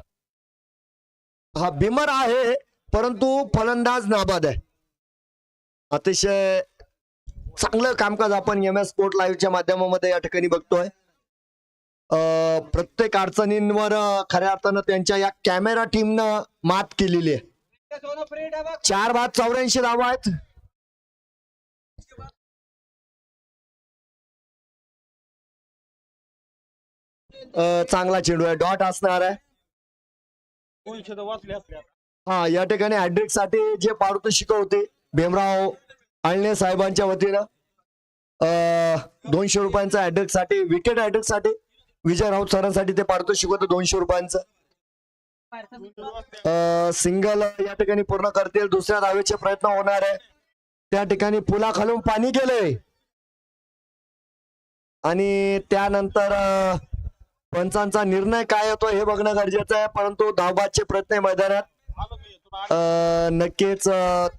हा बिमर आहे, परंतु फलंदाज नाबाद आहे. अतिशय चांगलं कामकाज आपण MS स्पोर्ट लाईव्हच्या माध्यमामध्ये या ठिकाणी बघतोय. प्रत्येक अडचणींवर खऱ्या अर्थानं त्यांच्या या कॅमेरा टीमनं मात केलेली आहे. 4 बाद 84 धावा आहेत. चांगला चेंडू आहे, डॉट असणार आहे. हा, या ठिकाणी हॅड्रिक साठी जे पारितोषिक होते भीमराव आळणे साहेबांच्या वतीनं 200 रुपयांचा हॅड्रिक साठी, विकेट हॅड्रिक साठी विजय राऊत सरांसाठी ते पारितोषिक होतं 200 रुपयांचं. सिंगल या ठिकाणी पूर्ण करतील. दुसऱ्या धावेचे प्रयत्न होणार आहे. त्या ठिकाणी पुलाखालून पाणी गेलंय आणि त्यानंतर पंचांचा निर्णय काय होतो हे बघणं गरजेचं आहे. परंतु धावबादचे प्रयत्न मैदानात नक्कीच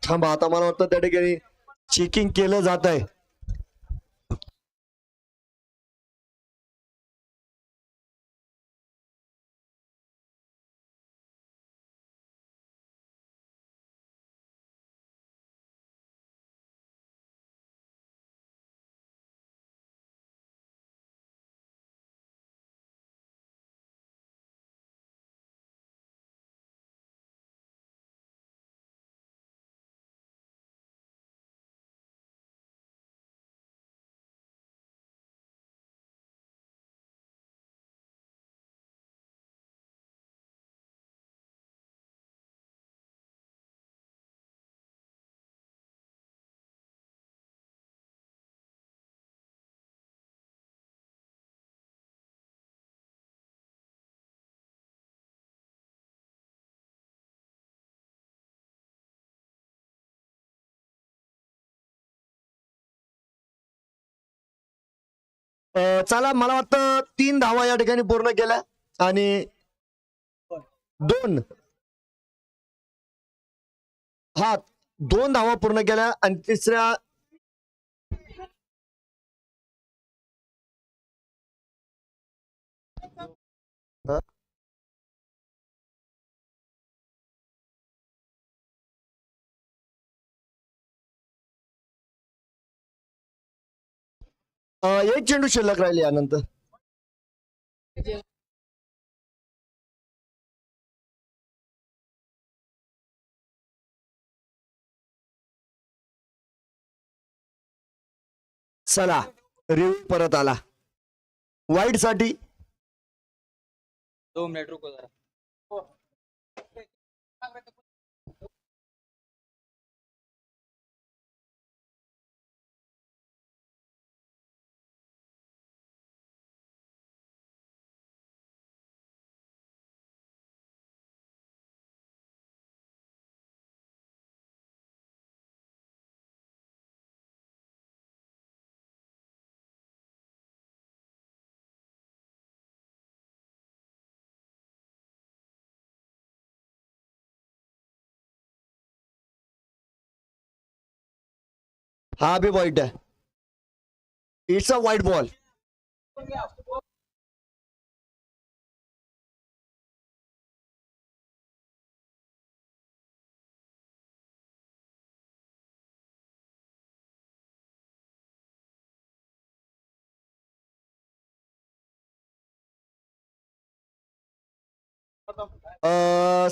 थांबा. आता मला वाटतं त्या ठिकाणी चेकिंग केलं जात आहे. चला, मला वाटतं 3 धावा या ठिकाणी पूर्ण केल्या आणि 2 धावा पूर्ण केल्या आणि तिसऱ्या हा? 1 चेंडू शिल्लक राहिली यानंतर. चला, रिव्ह्यू परत आला वाईट साठी. 2 मिनिट रुको जरा. हा भी वाईट आहे. इट्स अ वाईट बॉल.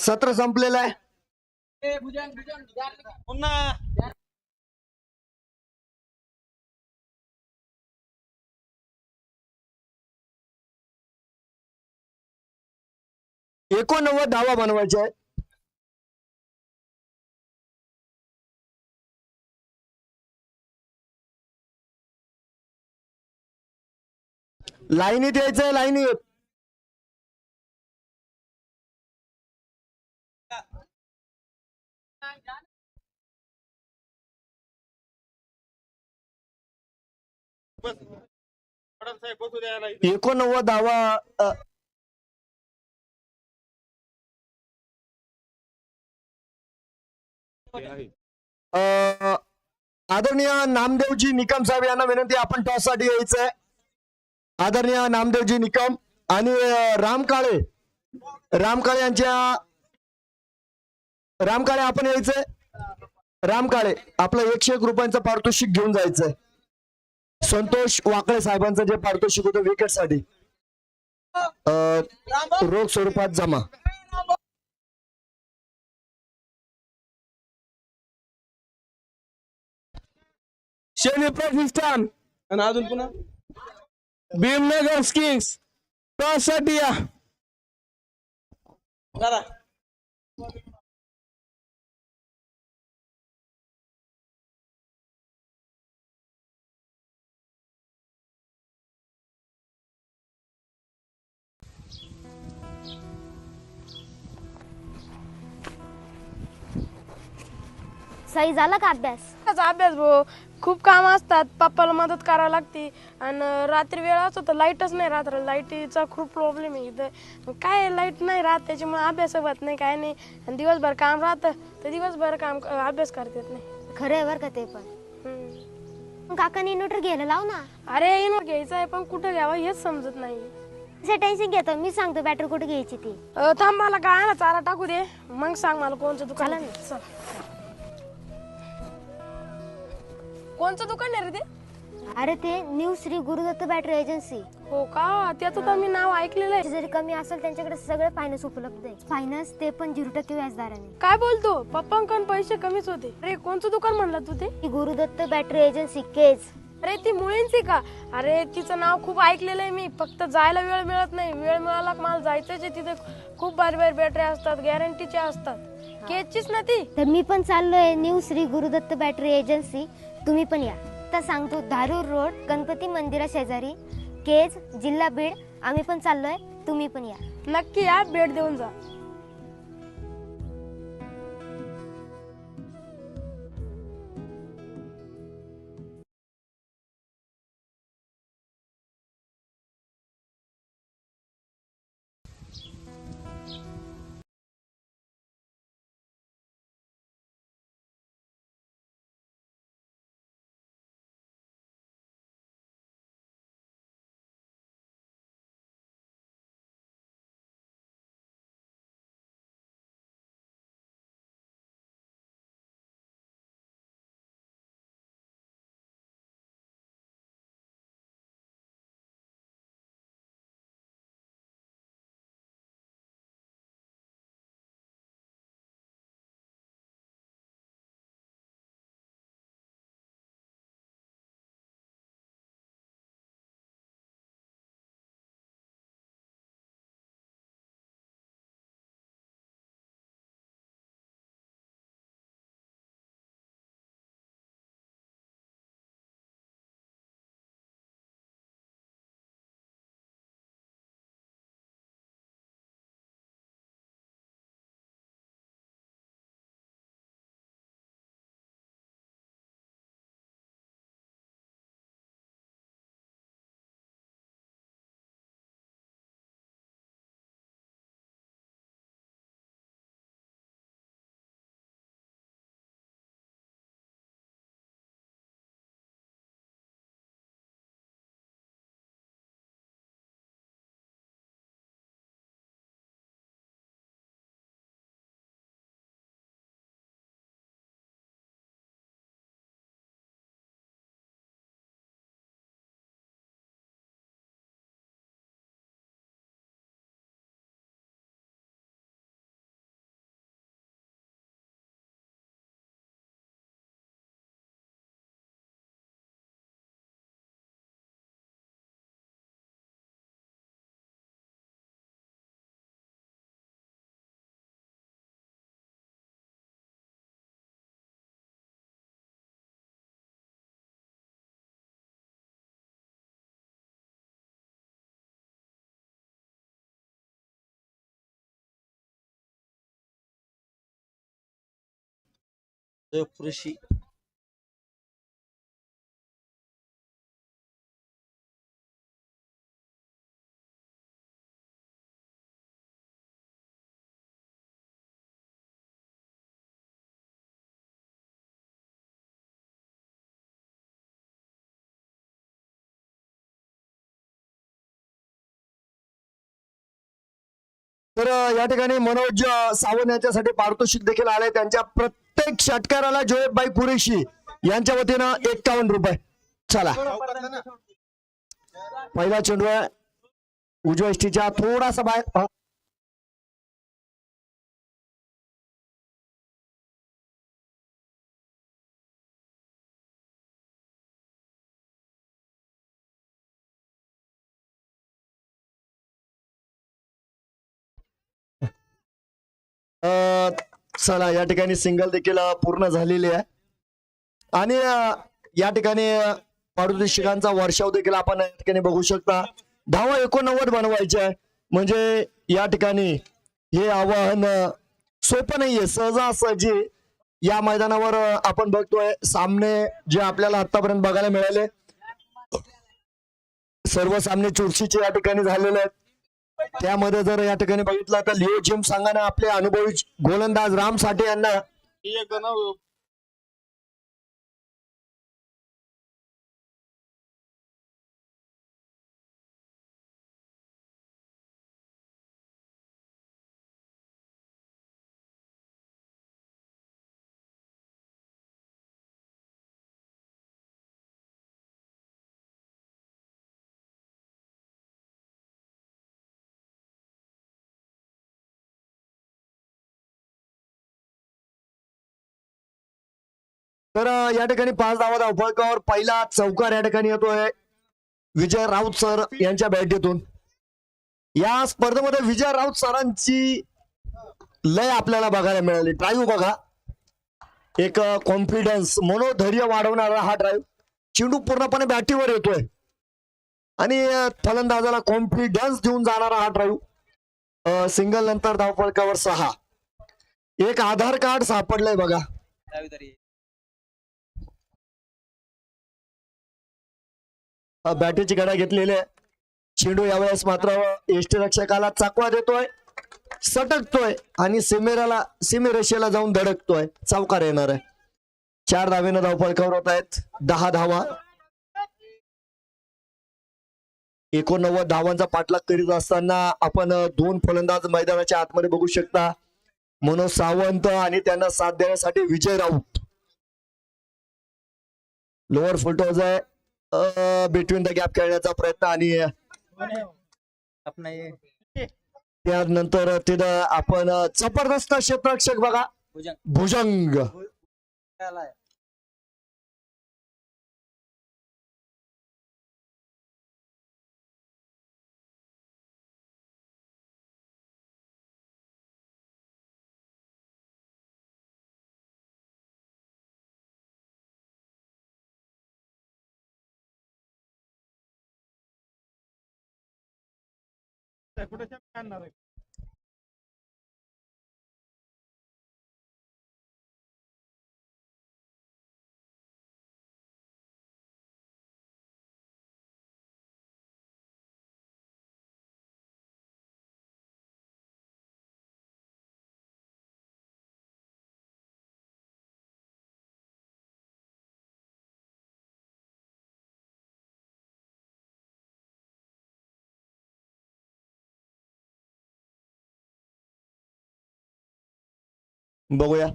सत्र संपलेलं आहे. पुन्हा 89 धावा बनवायच्या आहेत. लाईनीत यायचंय, लाईनीत. साहेब बसू द्यायला 89 धावा आदरणीय नामदेवजी निकम साहेब यांना विनंती, आपण टॉस साठी यायचंय. आदरणीय नामदेवजी निकम आणि रामकाळे रामकाळे आपण यायचंय. रामकाळे आपलं 101 रुपयांचं पारितोषिक घेऊन जायचंय. संतोष वाकळे साहेबांचं जे पारितोषिक होतं विकेट साठी रोख स्वरूपात जमा. शनी प्रतिष्ठान आणि अजून पुन्हा भीमनगर किंग्स टॉस साठी या. करा. सही झाला का अभ्यास? त्याचा अभ्यास भाऊ खूप काम असतात, पप्पाला मदत करावी लागते आणि रात्री वेळ असतो तर लाईटच नाही राहत. लाईटीचा खूप प्रॉब्लेम आहे इथं. मग काय लाईट नाही राहत त्याच्यामुळे अभ्यास होत नाही, काय नाही. आणि दिवसभर काम राहतं तर दिवसभर अभ्यास करता येत नाही. खरं आहे बरं का ते पण. मग काकाने इन्व्हर्टर घ्यायला लाव ना. अरे इन्व्हर्टर घ्यायचं आहे पण कुठं घ्यावं हेच समजत नाही. असं टेन्शन घेतो, मी सांगतो बॅटरी कुठे घ्यायची ती. थांब मला काय ना चारा टाकू दे, मग सांग मला कोणचं दुकान चालेल. आहे. चल. कोणचं दुकान आहे रे ते? अरे ते new Shri Gurudatt battery agency. हो का, त्याचं तर मी नाव ऐकलेलं आहे. जरी कमी असेल त्यांच्याकडे सगळे फायनान्स उपलब्ध आहे. फायनान्स ते पण 0% व्याजदराने. काय बोलतो, पप्पांकडून पैसे कमीच होते. अरे कोणचं दुकान म्हणलं तू ते? ही गुरुदत्त बॅटरी एजन्सी केज. अरे ती मुळींची का? अरे तिचं नाव खूप ऐकलेलं आहे मी, फक्त जायला वेळ मिळत नाही. वेळ मिळाला मला जायचंच आहे. तिथे खूप भारी भारी बॅटरी असतात, गॅरंटीच्या असतात. केजचीच ना ती? तर मी पण चाललोय new Shri Gurudatt battery agency, तुम्ही पण या. तर सांगतो धारूर रोड गणपती मंदिरा शेजारी, केज, जिल्हा बीड. आम्ही पण चाललोय, तुम्ही पण या. नक्की या, भेट देऊन जा. पुरेशी तर या ठिकाणी मनोज सावंत यांच्यासाठी पारितोषिक देखील आलंय. त्यांच्या प्रत्येक षटकाराला जोयबाई कुरेशी यांच्या वतीनं 51 रुपये. चला, पहिला चेंडू आहे उजव्या इष्टीच्या थोडासा बाहेर. चला या ठिकाणी सिंगल देखील पूर्ण झालेली आहे आणि या ठिकाणी पारितोषिकांचा वर्षाव देखील आपण या ठिकाणी बघू शकता. धावा 89 बनवायचे आहे म्हणजे या ठिकाणी हे आव्हान सोपं नाहीये. सहजासहजी या मैदानावर आपण बघतोय सामने जे आपल्याला आतापर्यंत बघायला मिळाले सर्व सामने चुरशीचे या ठिकाणी झालेले आहेत. त्यामध्ये जर या ठिकाणी बघितलं तर लिओ जिम संघाने आपले अनुभवी गोलंदाज राम साठे यांना ही एक नाव तर या ठिकाणी 5 धावा धावफलकावर पहिला चौकार या ठिकाणी येतोय विजय राऊत सर यांच्या बॅटीतून. या स्पर्धेमध्ये विजय राऊत सरांची लय आपल्याला बघायला मिळाली. ड्राईव्ह बघा, एक कॉन्फिडन्स मनोधैर्य वाढवणारा हा ड्राईव्ह. चेंडू पूर्णपणे बॅटीवर येतोय आणि फलंदाजाला कॉन्फिडन्स देऊन जाणारा हा ड्राईव्ह. सिंगल नंतर धावफलकावर 6. एक आधार कार्ड सापडलंय बघा. बॅटीची गडा घेतलेली आहे. चेंडू यावेळेस मात्र यष्टीरक्षकाला चाकवा देतोय, सटकतोय आणि सीमेरेषेला जाऊन धडकतोय. चौकार येणार आहे. 4 धावेनं धावफलकावर होत आहेत. 10 धावा. 89 धावांचा पाठलाग करीत असताना आपण 2 फलंदाज मैदानाच्या आतमध्ये बघू शकता. मनोज सावंत आणि त्यांना साथ देण्यासाठी विजय राऊत. लोअर फुलटॉस आहे. बिटवीन द गॅप खेळण्याचा प्रयत्न आणि त्यानंतर तिथं आपण जबरदस्त क्षेत्ररक्षक बघा भुजंग. कुठे आणणार आहे बघूया.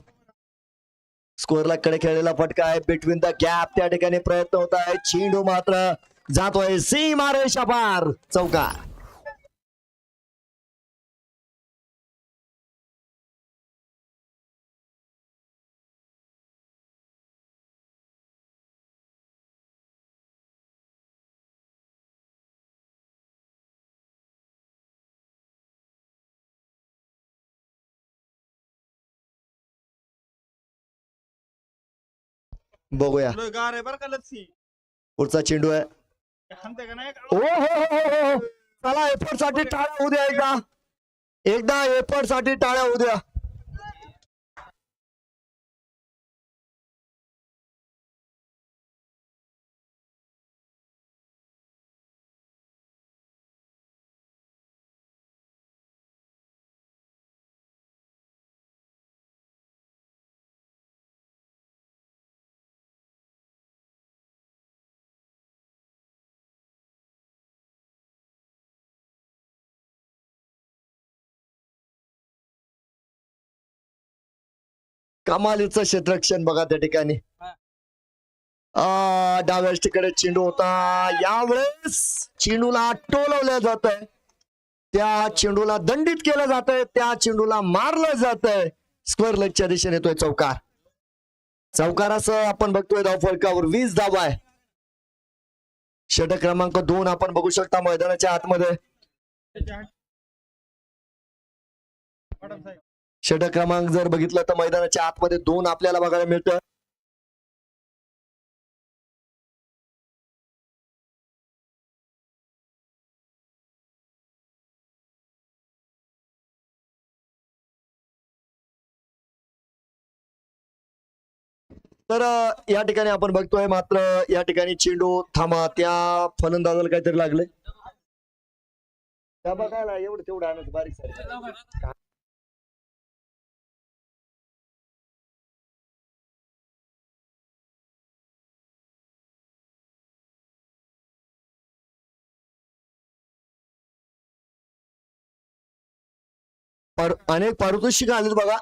स्कोअरला कडे खेळलेला फटका आहे. बिटवीन द गॅप त्या ठिकाणी प्रयत्न होत आहे. चेंडू मात्र जातोय सीमारेषा पार. चौकार. बघूया गार आहे बरं का लस्सी पुढचा चेंडू आहे. सांगते का नाही ओ हो हो हो हो. चला एफर्ट साठी टाळ्या होऊ द्या. एकदा एफर्ट साठी टाळ्या होऊ द्या. कमालीचं क्षेत्ररक्षण बघा त्या ठिकाणी. डाव्या तिकडे चेंडू होता. यावेळेस चेंडूला टोलवलं जात आहे. त्या चेंडूला दंडित केलं जात आहे. त्या चेंडूला मारलं जात आहे. स्क्वेअर लेगच्या दिशेने येतोय चौकार. चौकारासह आपण बघतोय धावफलकावर 20 धावा आहे. षटक क्रमांक 2 आपण बघू शकता मैदानाच्या आतमध्ये. षटक क्रमांक जर बघितलं तर मैदानाच्या आतमध्ये 2 आपल्याला बघायला मिळतं. तर या ठिकाणी आपण बघतोय मात्र या ठिकाणी चेंडू थांबा, त्या फलंदाजाला काहीतरी लागले. त्या बघायला एवढं तेवढं आणत बारीक सारीक. अनेक पारितोषिक आलेत बघा.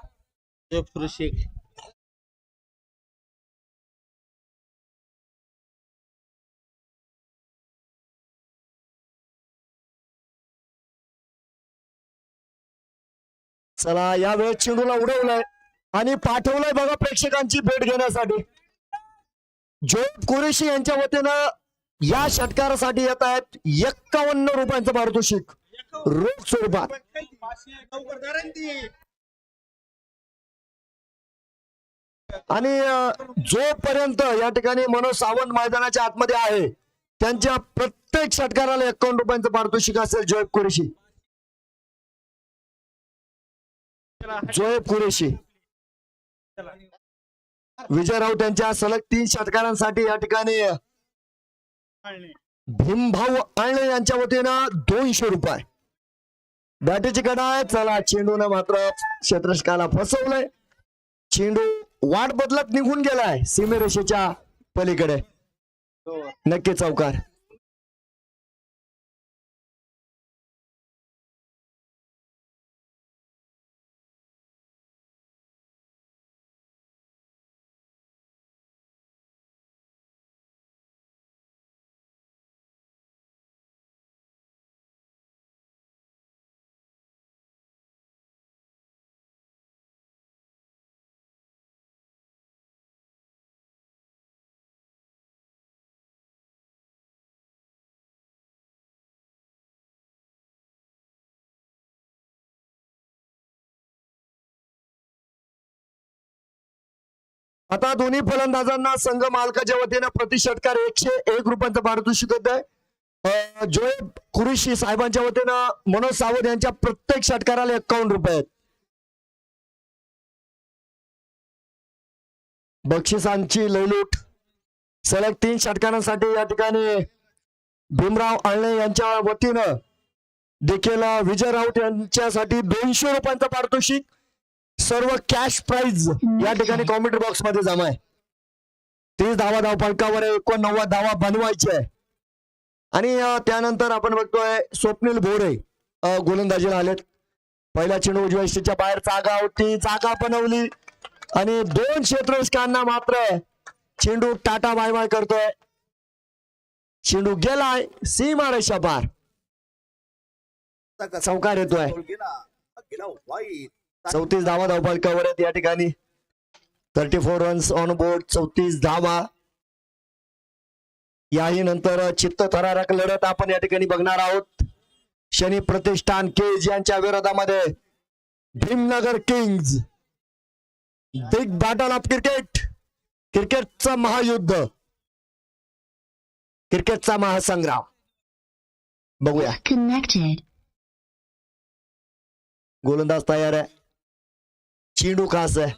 चला या वेळेस चेंडूला उडवलंय आणि पाठवलंय बघा प्रेक्षकांची भेट घेण्यासाठी. जोएब कुरेशी यांच्या वतीनं या षटकारासाठी येत आहेत 51 रुपयांचं पारितोषिक रोख स्वरूपात. आणि जोपर्यंत या ठिकाणी मनोज सावंत मैदानाच्या आतमध्ये आहे त्यांच्या प्रत्येक षटकाराला 51 रुपयांचं पारितोषिक असेल. जोएब कुरेशी विजय राऊत यांच्या सलग 3 षटकारांसाठी या ठिकाणी भीमभाऊ आळणे यांच्या वतीनं 200 रुपये. बॅटीची कडा आहे. चला चेंडूने मात्र क्षेत्ररक्षकाला फसवलंय. चेंडू वाट बदलत निघून गेलाय सीमेरेषेच्या पलीकडे. नक्की चौकार. आता दोन्ही फलंदाजांना संघ मालकाच्या वतीनं प्रति षटकार 101 रुपयांचं पारितोषिक होत आहे. जोएब कुरेशी साहेबांच्या वतीनं मनोज सावंत यांच्या प्रत्येक षटकाराला 51 रुपये आहेत. बक्षिसांची लयलूट सलग 3 षटकारांसाठी या ठिकाणी भीमराव आळणे यांच्या वतीनं देखील विजय राऊत यांच्यासाठी 200 रुपयांचं पारितोषिक. सर्व कॅश प्राइज या ठिकाणी कॉमेंट्री बॉक्स मध्ये जमा आहे. 30 धावा धावफलकावर 89 धावा बनवायची आहे. आणि त्यानंतर आपण बघतोय स्वप्नील भोरे गोलंदाजीला आलेत. पहिला चेंडू उजव्या यष्टीच्या बाहेर जागा होती, जागा बनवली आणि 2 क्षेत्ररक्षकांना मात्र चेंडू टाटा बाय बाय करतोय. चेंडू गेलाय सीमारेषा पार. चौकार येतोय. 34 धावा धावफलकावर आहेत या ठिकाणी. 34 रन्स ऑन बोर्ड. 34 धावा. याही नंतर चित्तथरारक लढत आपण या ठिकाणी बघणार आहोत. शनी प्रतिष्ठान केज यांच्या विरोधामध्ये Bhimnagar kings. Big battle of cricket. क्रिकेटचं महायुद्ध, क्रिकेटचा महासंग्राम. बघूया. Connected. गोलंदाज तयार आहे. चेंडू खास आहे.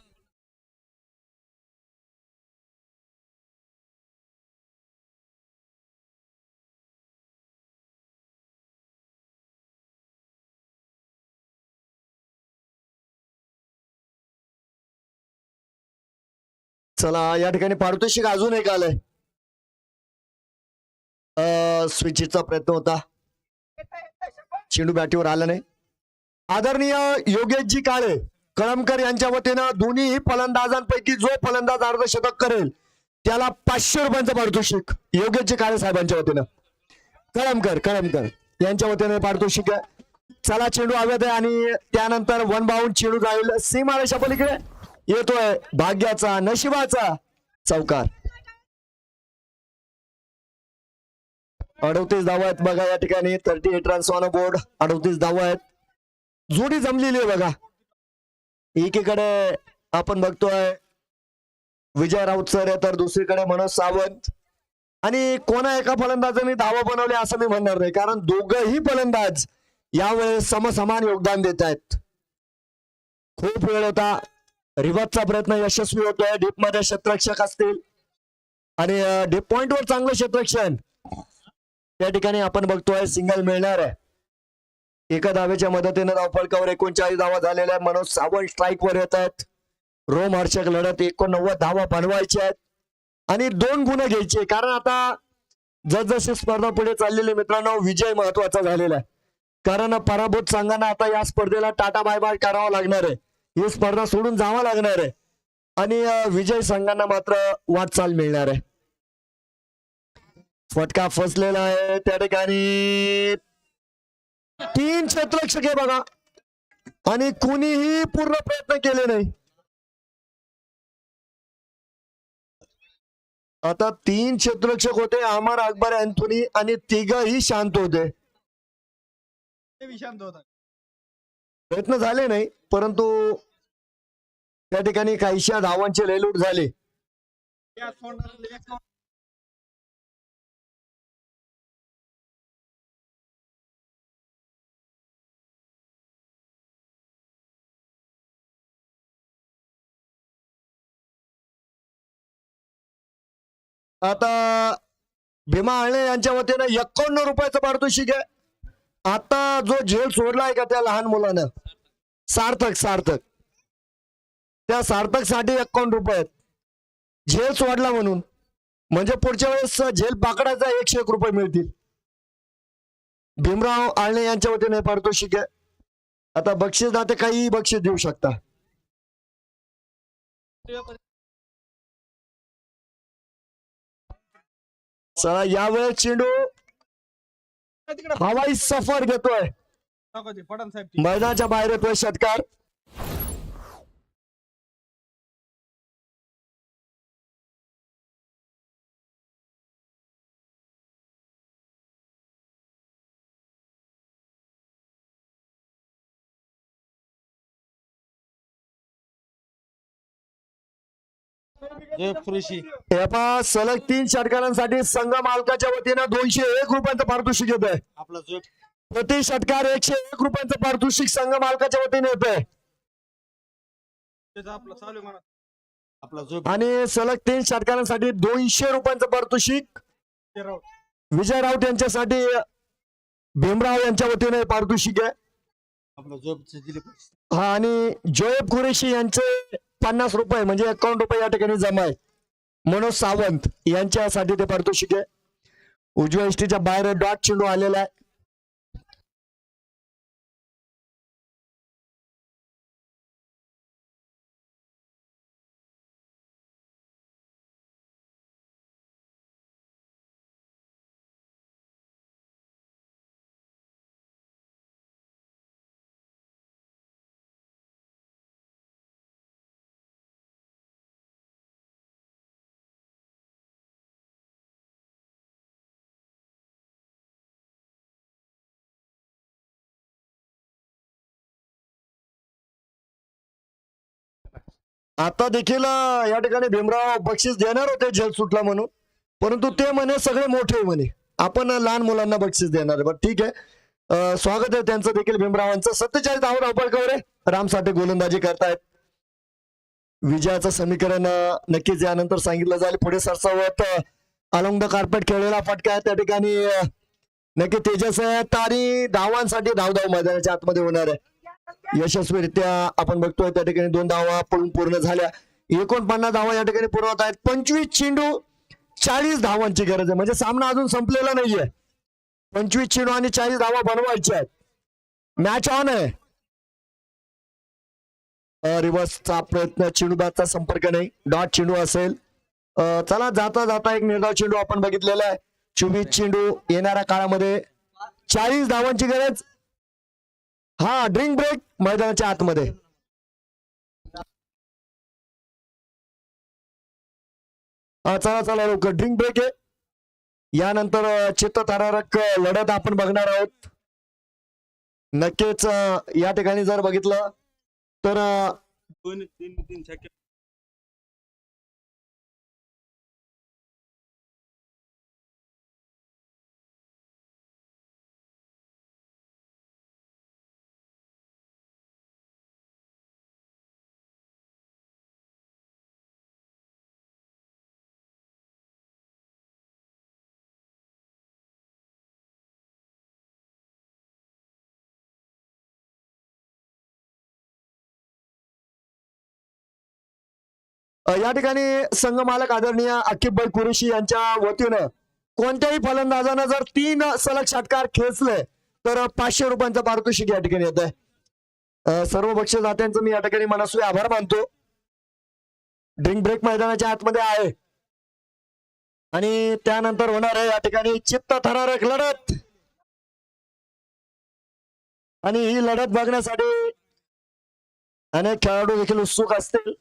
चला या ठिकाणी पारितोषिक अजून एक आलंय. स्विचचा प्रयत्न होता, चेंडू बॅटीवर आला नाही. आदरणीय योगेशजी काळे कळमकर यांच्या वतीनं दोन्ही फलंदाजांपैकी जो फलंदाज अर्धशतक करेल त्याला 500 रुपयांचं पारितोषिक. योगेशजी काळे साहेबांच्या वतीनं कळमकर यांच्या वतीने पारितोषिक आहे. चला चेंडू हवेत आहे आणि त्यानंतर 1 बाउंड चेंडू जाईल सीमारेषा पलीकडे. येतोय भाग्याचा नशिबाचा चौकार. 38 धावा आहेत बघा या ठिकाणी. 38 रन्स ऑन बोर्ड. 38 धावा आहेत. जोडी जमलेली आहे बघा. एकीकडे आपण बघतोय विजय राऊत सर आहे, तर दुसरीकडे मनोज सावंत. आणि कोणा एका फलंदाजाने धावा बनवले असं मी म्हणणार नाही, कारण दोघही फलंदाज यावेळेस समसमान योगदान देत आहेत. खूप वेळ होता, रिव्हर्सचा प्रयत्न यशस्वी होतोय. डीप मध्ये क्षेत्ररक्षक असतील आणि डीप पॉइंट वर चांगलं क्षेत्ररक्षण. त्या ठिकाणी आपण बघतोय सिंगल मिळणार आहे. एका धावेच्या मदतीने धावफलकावर 39 धावा झालेल्या आहेत. मनोज सावंत स्ट्राईक वर येत आहेत. रोमहर्षक लढत, 89 धावा बनवायच्या आहेत आणि 2 गुण घ्यायचे, कारण आता जसजशी स्पर्धा पुढे चाललेली मित्रांनो, विजय महत्वाचा झालेला आहे. कारण पराभूत संघांना आता या स्पर्धेला टाटा बाय बाय करावं लागणार आहे. ही स्पर्धा सोडून जावं लागणार आहे आणि विजय संघांना मात्र वाटचाल मिळणार आहे. फटका फसलेला आहे त्या ठिकाणी. 3 क्षेत्ररक्षक आहे बघा आणि कुणीही पूर्ण प्रयत्न केले नाही. आता 3 क्षेत्ररक्षक होते, अमर, अकबर, अँथोनी आणि तिघही शांत होते. ते विशांत होता. प्रयत्न झाले नाही, परंतु त्या ठिकाणी काहीशा धावांचे लयलूट झाले. या सोडणारे एक आता भीमा आळणे यांच्या वतीनं 51 रुपयाचं पारितोषिक आहे. आता जो झेल सोडलाय का त्या लहान मुलानं, सार्थक, त्या सार्थक साठी 51 रुपये आहेत. झेल सोडला म्हणून, म्हणजे पुढच्या वेळेस झेल पकडायचा 101 रुपये मिळतील. भीमराव आळणे यांच्या वतीने पारितोषिक आहे. आता बक्षीस दाते काही बक्षीस देऊ शकता. चला यावेळेस चेंडू तिकडे हवाई सफर घेतोय, पडन साहेब. मैदानाच्या बाहेर येतोय षटकार. सलग 3 षटकारांसाठी संघ मालकाच्या वतीनं 201 रुपयांचं पारितोषिक येत आहे. आपला जो प्रति षटकार 101 रुपयांचं पारितोषिक संघ मालकाच्या वतीने येत आहे. त्याचा आपला चालू म्हणा आपला जो आणि सलग 3 षटकारांसाठी 200 रुपयांचं पारितोषिक विजय राऊत यांच्यासाठी भीमराव यांच्या वतीने पारितोषिक आहे. आपला जो दिले हा, आणि जोएब कुरेशी यांचे 50 रुपये म्हणजे 51 रुपये या ठिकाणी जमा आहे. मनोज सावंत यांच्यासाठी ते पारितोषिक आहे. उजव्या इष्टीच्या बाहेर डॉट चेंडू आलेला आहे. आता देखील या ठिकाणी भीमराव बक्षीस देणार होते झेल सुटला म्हणून, परंतु ते म्हणे सगळे मोठे म्हणे, आपण लहान मुलांना बक्षीस देणार आहे. बरं ठीक आहे, स्वागत आहे त्यांचं देखील भीमरावांचं. 47 धावा धावपळकावर आहे. राम साठे गोलंदाजी करतायत. विजयाचं समीकरण नक्कीच यानंतर सांगितलं जाईल. पुढे सरसावत अलॉंग द कार्पेट खेळलेला फटका आहे त्या ठिकाणी नक्की तेजस आहे. आणि धावांसाठी धावधाव मैदानाच्या आतमध्ये होणार आहे. यशस्वीरित्या आपण बघतोय त्या ठिकाणी 2 धावा पूर्ण झाल्या. 49 धावा या ठिकाणी पूर्ण होत आहेत. 25 चेंडू 40 धावांची गरज आहे, म्हणजे सामना अजून संपलेला नाहीये. 25 चेंडू आणि 40 धावा बनवायच्या आहेत. मॅच ऑन आहे. रिव्हर्सचा प्रयत्न, चेंडू बॅटचा संपर्क नाही, डॉट चेंडू असेल. चला जाता जाता एक निर्धाव चेंडू आपण बघितलेला आहे. 24 चेंडू येणाऱ्या काळामध्ये 40 धावांची गरज. हा, ड्रिंक ब्रेक मैदानाच्या आतमध्ये. चला चला लवकर ड्रिंक ब्रेक आहे. यानंतर चित्तथरारक लढत आपण बघणार आहोत. नक्कीच या ठिकाणी जर बघितलं तर दोन तीन तीन शक्य. या ठिकाणी संघ मालक आदरणीय अकिबभाई कुरेशी यांच्या वतीनं कोणत्याही फलंदाजानं जर 3 सलग षटकार खेचले तर 500 रुपयांचं पारितोषिक या ठिकाणी येत आहे. सर्व बक्षीसदात्यांचं मी या ठिकाणी मनस्वी आभार मानतो. ड्रिंक ब्रेक मैदानाच्या आतमध्ये आहे आणि त्यानंतर होणार आहे या ठिकाणी चित्तथरारक लढत. आणि ही लढत बघण्यासाठी अनेक खेळाडू देखील उत्सुक असतील.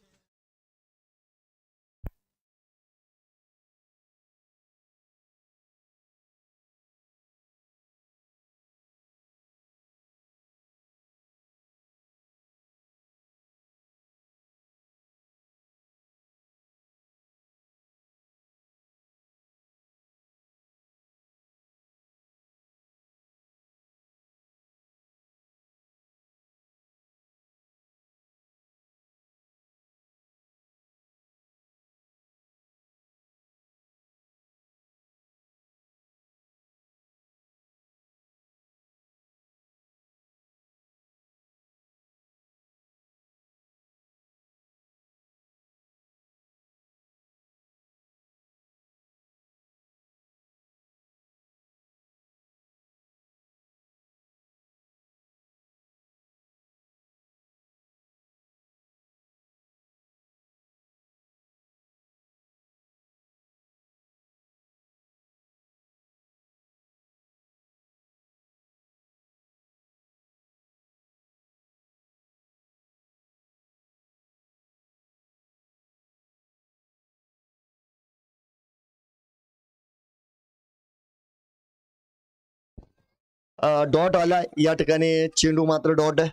डॉट आला या ठिकाणी. चेंडू मात्र डॉट आहे.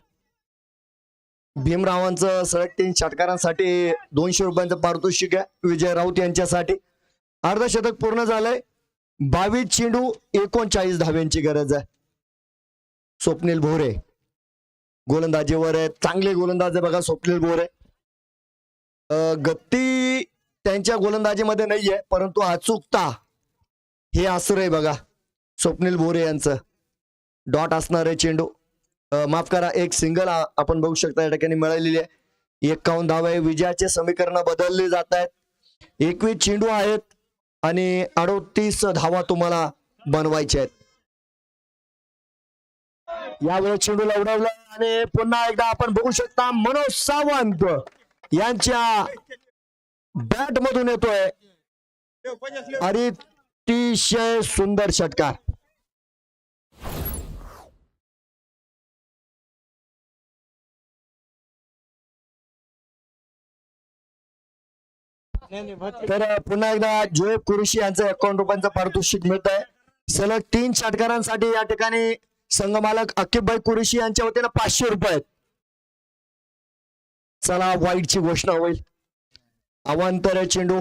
भीमरावांचं सलग 3 षटकारांसाठी 200 रुपयांचं पारितोषिक आहे. विजय राऊत यांच्यासाठी अर्धशतक पूर्ण झालंय. 22 चेंडू 39 धाव्यांची गरज आहे. स्वप्नील भोरे गोलंदाजीवर आहे. चांगले गोलंदाज आहे बघा स्वप्नील भोरे. गती त्यांच्या गोलंदाजीमध्ये नाहीये परंतु अचूकता हे आसर आहे बघा स्वप्नील भोरे यांचं. डॉट असणार आहे चेंडू. माफ करा, एक सिंगल आपण बघू शकता या ठिकाणी मिळालेली आहे. 51 धावा आहे. विजयाचे समीकरण बदलले जात आहेत. 21 चेंडू आहेत आणि 38 धावा तुम्हाला बनवायच्या आहेत. यावेळेस चेंडूला उडवला आणि पुन्हा एकदा आपण बघू शकता मनोज सावंत यांच्या बॅट मधून येतोय आणि अतिशय सुंदर षटकार. तर पुन्हा एकदा जोएब कुरेशी यांचं 51 रुपयांचं पारितोषिक मिळत आहे. सलग 3 षटकारांसाठी या ठिकाणी संघमालक अकिबभाई कुरेशी यांच्या वतीनं 500 रुपये. चला वाईटची घोषणा होईल. अवांतर आहे चेंडू.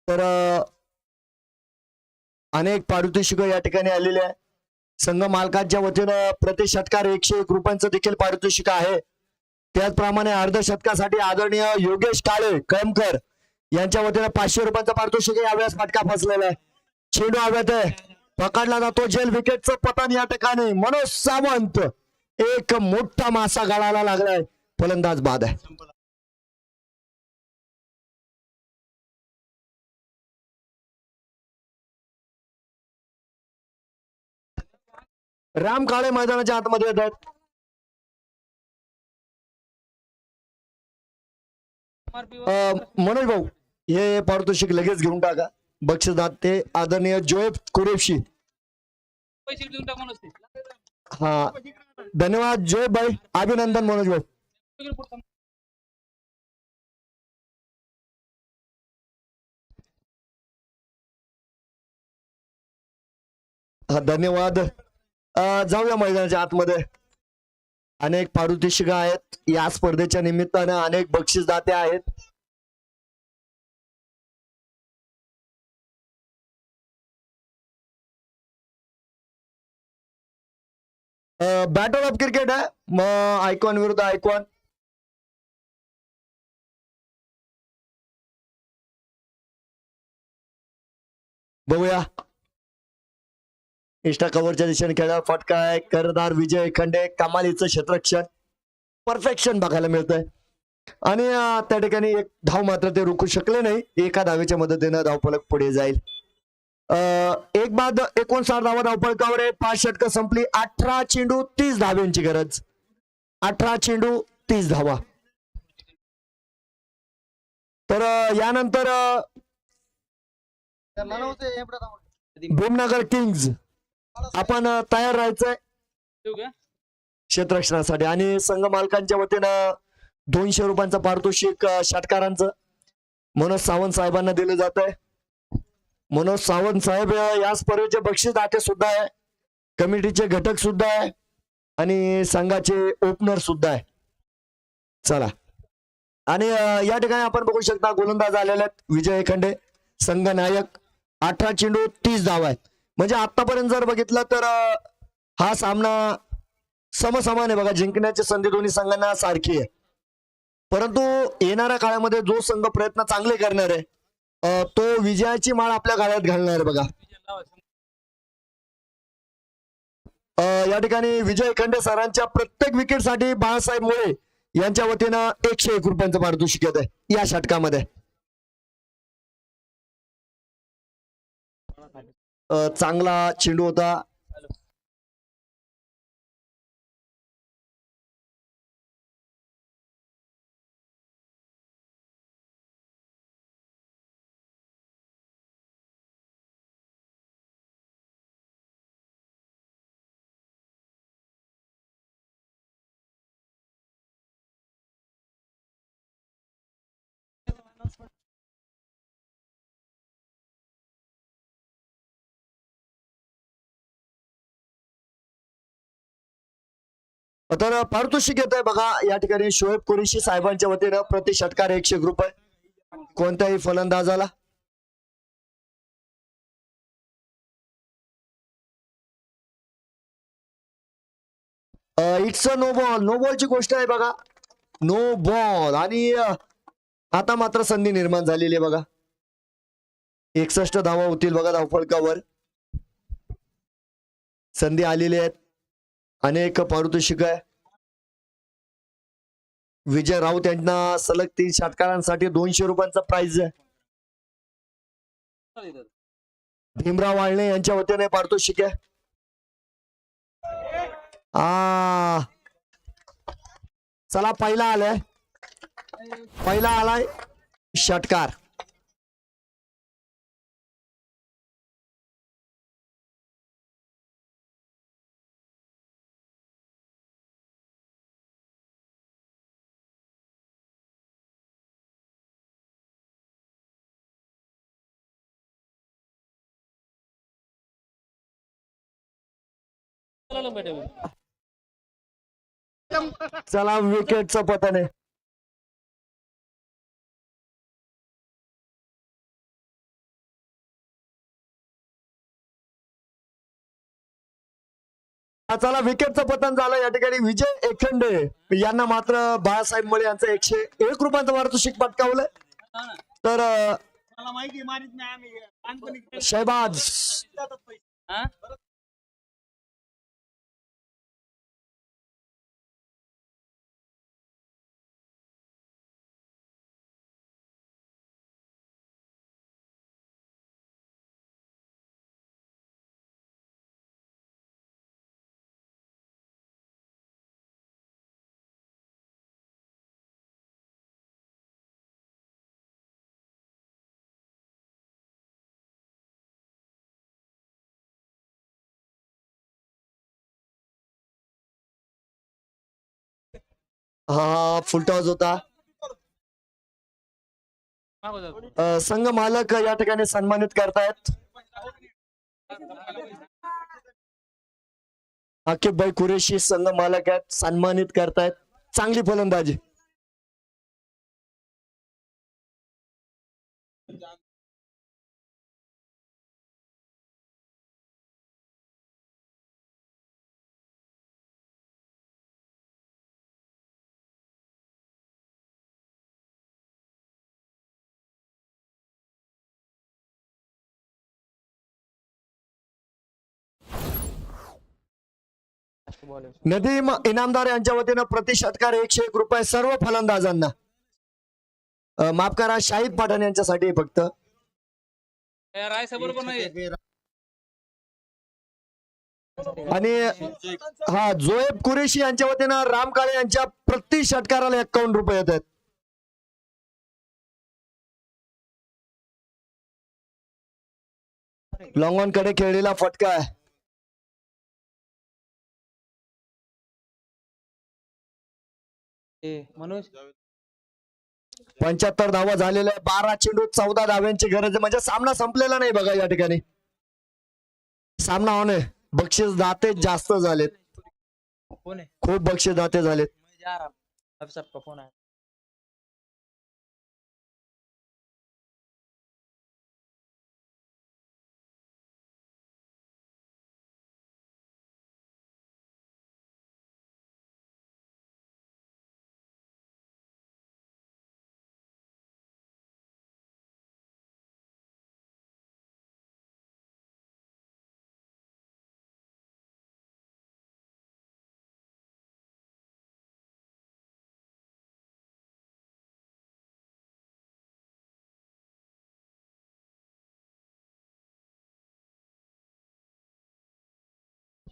तर अनेक पारितोषिक या ठिकाणी आलेले आहे. संघ मालकांच्या वतीनं प्रति षटकार 101 रुपयांचं देखील पारितोषिक आहे. त्याचप्रमाणे अर्धशतकासाठी आदरणीय योगेश काळे कळमकर यांच्या वतीनं 500 रुपयांचं पारितोषिक यावेळेस फटका फसलेला आहे. चेंडू हव्यात आहे. पकडला जातो. जेल विकेटचं पतन या ठिकाणी. मनोज सावंत एक मोठा मासा गळाला लागलाय. फलंदाज बाद आहे. राम काळे मैदानाच्या आतमध्ये येतात. मनोज भाऊ हे पारितोषिक लगेच घेऊन टाका. बक्षीसदार ते आदरणीय जोएब कुरेशी. हा धन्यवाद जोएब भाई. अभिनंदन मनोज भाऊ. हा धन्यवाद. जाऊया मैदानाच्या आतमध्ये. अनेक पारितोषिकं आहेत या स्पर्धेच्या निमित्तानं, अनेक बक्षीसदाते आहेत. बॅटल ऑफ क्रिकेट आहे, मग आयकॉन विरुद्ध आयकॉन. बघूया इंस्टा कव्हरच्या दिशेने खेळा. फटका आहे, करदार विजय खंडे, कमालीचं क्षेत्ररक्षण, परफेक्शन बघायला मिळतंय. आणि त्या ठिकाणी एक धाव मात्र ते रोखू शकले नाही. एका धावेच्या मदतीनं धावफलक पुढे जाईल. एक बाद 59 धावा धावफलकावर आहे. 5 षटकं संपली. 18 चेंडू 30 धाव्यांची गरज. 18 चेंडू 30 धावा. तर यानंतर भीमनगर किंग्ज आपण तयार राहायचंय क्षेत्ररक्षणासाठी. आणि संघ मालकांच्या वतीनं 200 रुपयांचं पारितोषिक षटकारांचं मनोज सावंत साहेबांना दिलं जात आहे. मनोज सावंत साहेब या स्पर्धेचे बक्षीसदाते सुद्धा आहे, कमिटीचे घटक सुद्धा आहे आणि संघाचे ओपनर सुद्धा आहे. चला, आणि या ठिकाणी आपण बघू शकता गोलंदाज आलेले आहेत विजय खंडे, संघ नायक. 18 चेंडू 30 धावा आहेत. म्हणजे आतापर्यंत जर बघितलं तर हा सामना समसमान आहे बघा. जिंकण्याची संधी दोन्ही संघांना सारखी आहे. परंतु येणाऱ्या काळामध्ये जो संघ प्रयत्न चांगले करणार आहे तो विजयाची माळ आपल्या गाळ्यात घालणार आहे बघा. या ठिकाणी विजय खंडे सरांच्या प्रत्येक विकेटसाठी बाळासाहेब मोळे यांच्या वतीनं 101 रुपयांचं पारितोषिक येत आहे या षटकामध्ये. चांगला चेंडू होता. तर पारितोषिक येत आहे बघा या ठिकाणी शोएब कुरेशी साहेबांच्या वतीनं प्रति षटकार 101 रुपये कोणत्याही फलंदाजाला. It's a no ball. No बॉलची गोष्ट आहे बघा. No ball. आणि आता मात्र संधी निर्माण झालेली आहे बघा. 61 धावा होतील बघा धावफलकावर. संधी आलेली आहेत. अनेक पारितोषिक आहे. विजय राऊत यांना सलग 3 षटकारांसाठी 200 रुपयांचा प्राइज आहे. भीमराव वाळणे यांच्या वतीने पारितोषिक आहे. चला, पहिला आलाय, पहिला आलाय षटकार. चला, विकेटचं पतन आहे. चला, विकेटचं पतन झालं. या ठिकाणी विजय एखंडे यांना मात्र बाळासाहेब मोळे यांचं 101 रुपयांचं पारितोषिक पटकावलंय. तर मला माहिती मारित नाही आम्ही लहानपणी शहबाज हा फुलटॉस होता. संघ मालक या ठिकाणी सन्मानित करतायत. आकिबभाई कुरेशी संघ मालक आहेत, सन्मानित करतायत. चांगली फलंदाजी. नदीम इनामदार यांच्या वतीनं प्रति षटकार 101 रुपये सर्व फलंदाजांना. माफ करा, शाहिद पठाण यांच्यासाठी फक्त. आणि हा जोएब कुरेशी यांच्या वतीनं राम काळे यांच्या प्रति षटकाराला 51 रुपये येत आहेत. लॉंग ऑन कडे खेळलेला फटका आहे. मनोज 75 धावा झालेल्या 12 चेंडू 14 धाव्यांची गरज आहे. म्हणजे सामना संपलेला नाही बघा या ठिकाणी. सामना ऑन आहे. बक्षीस दाते जास्त झालेत. कोण आहे? खूप बक्षीस दाते झालेत. सबका फोन आहे.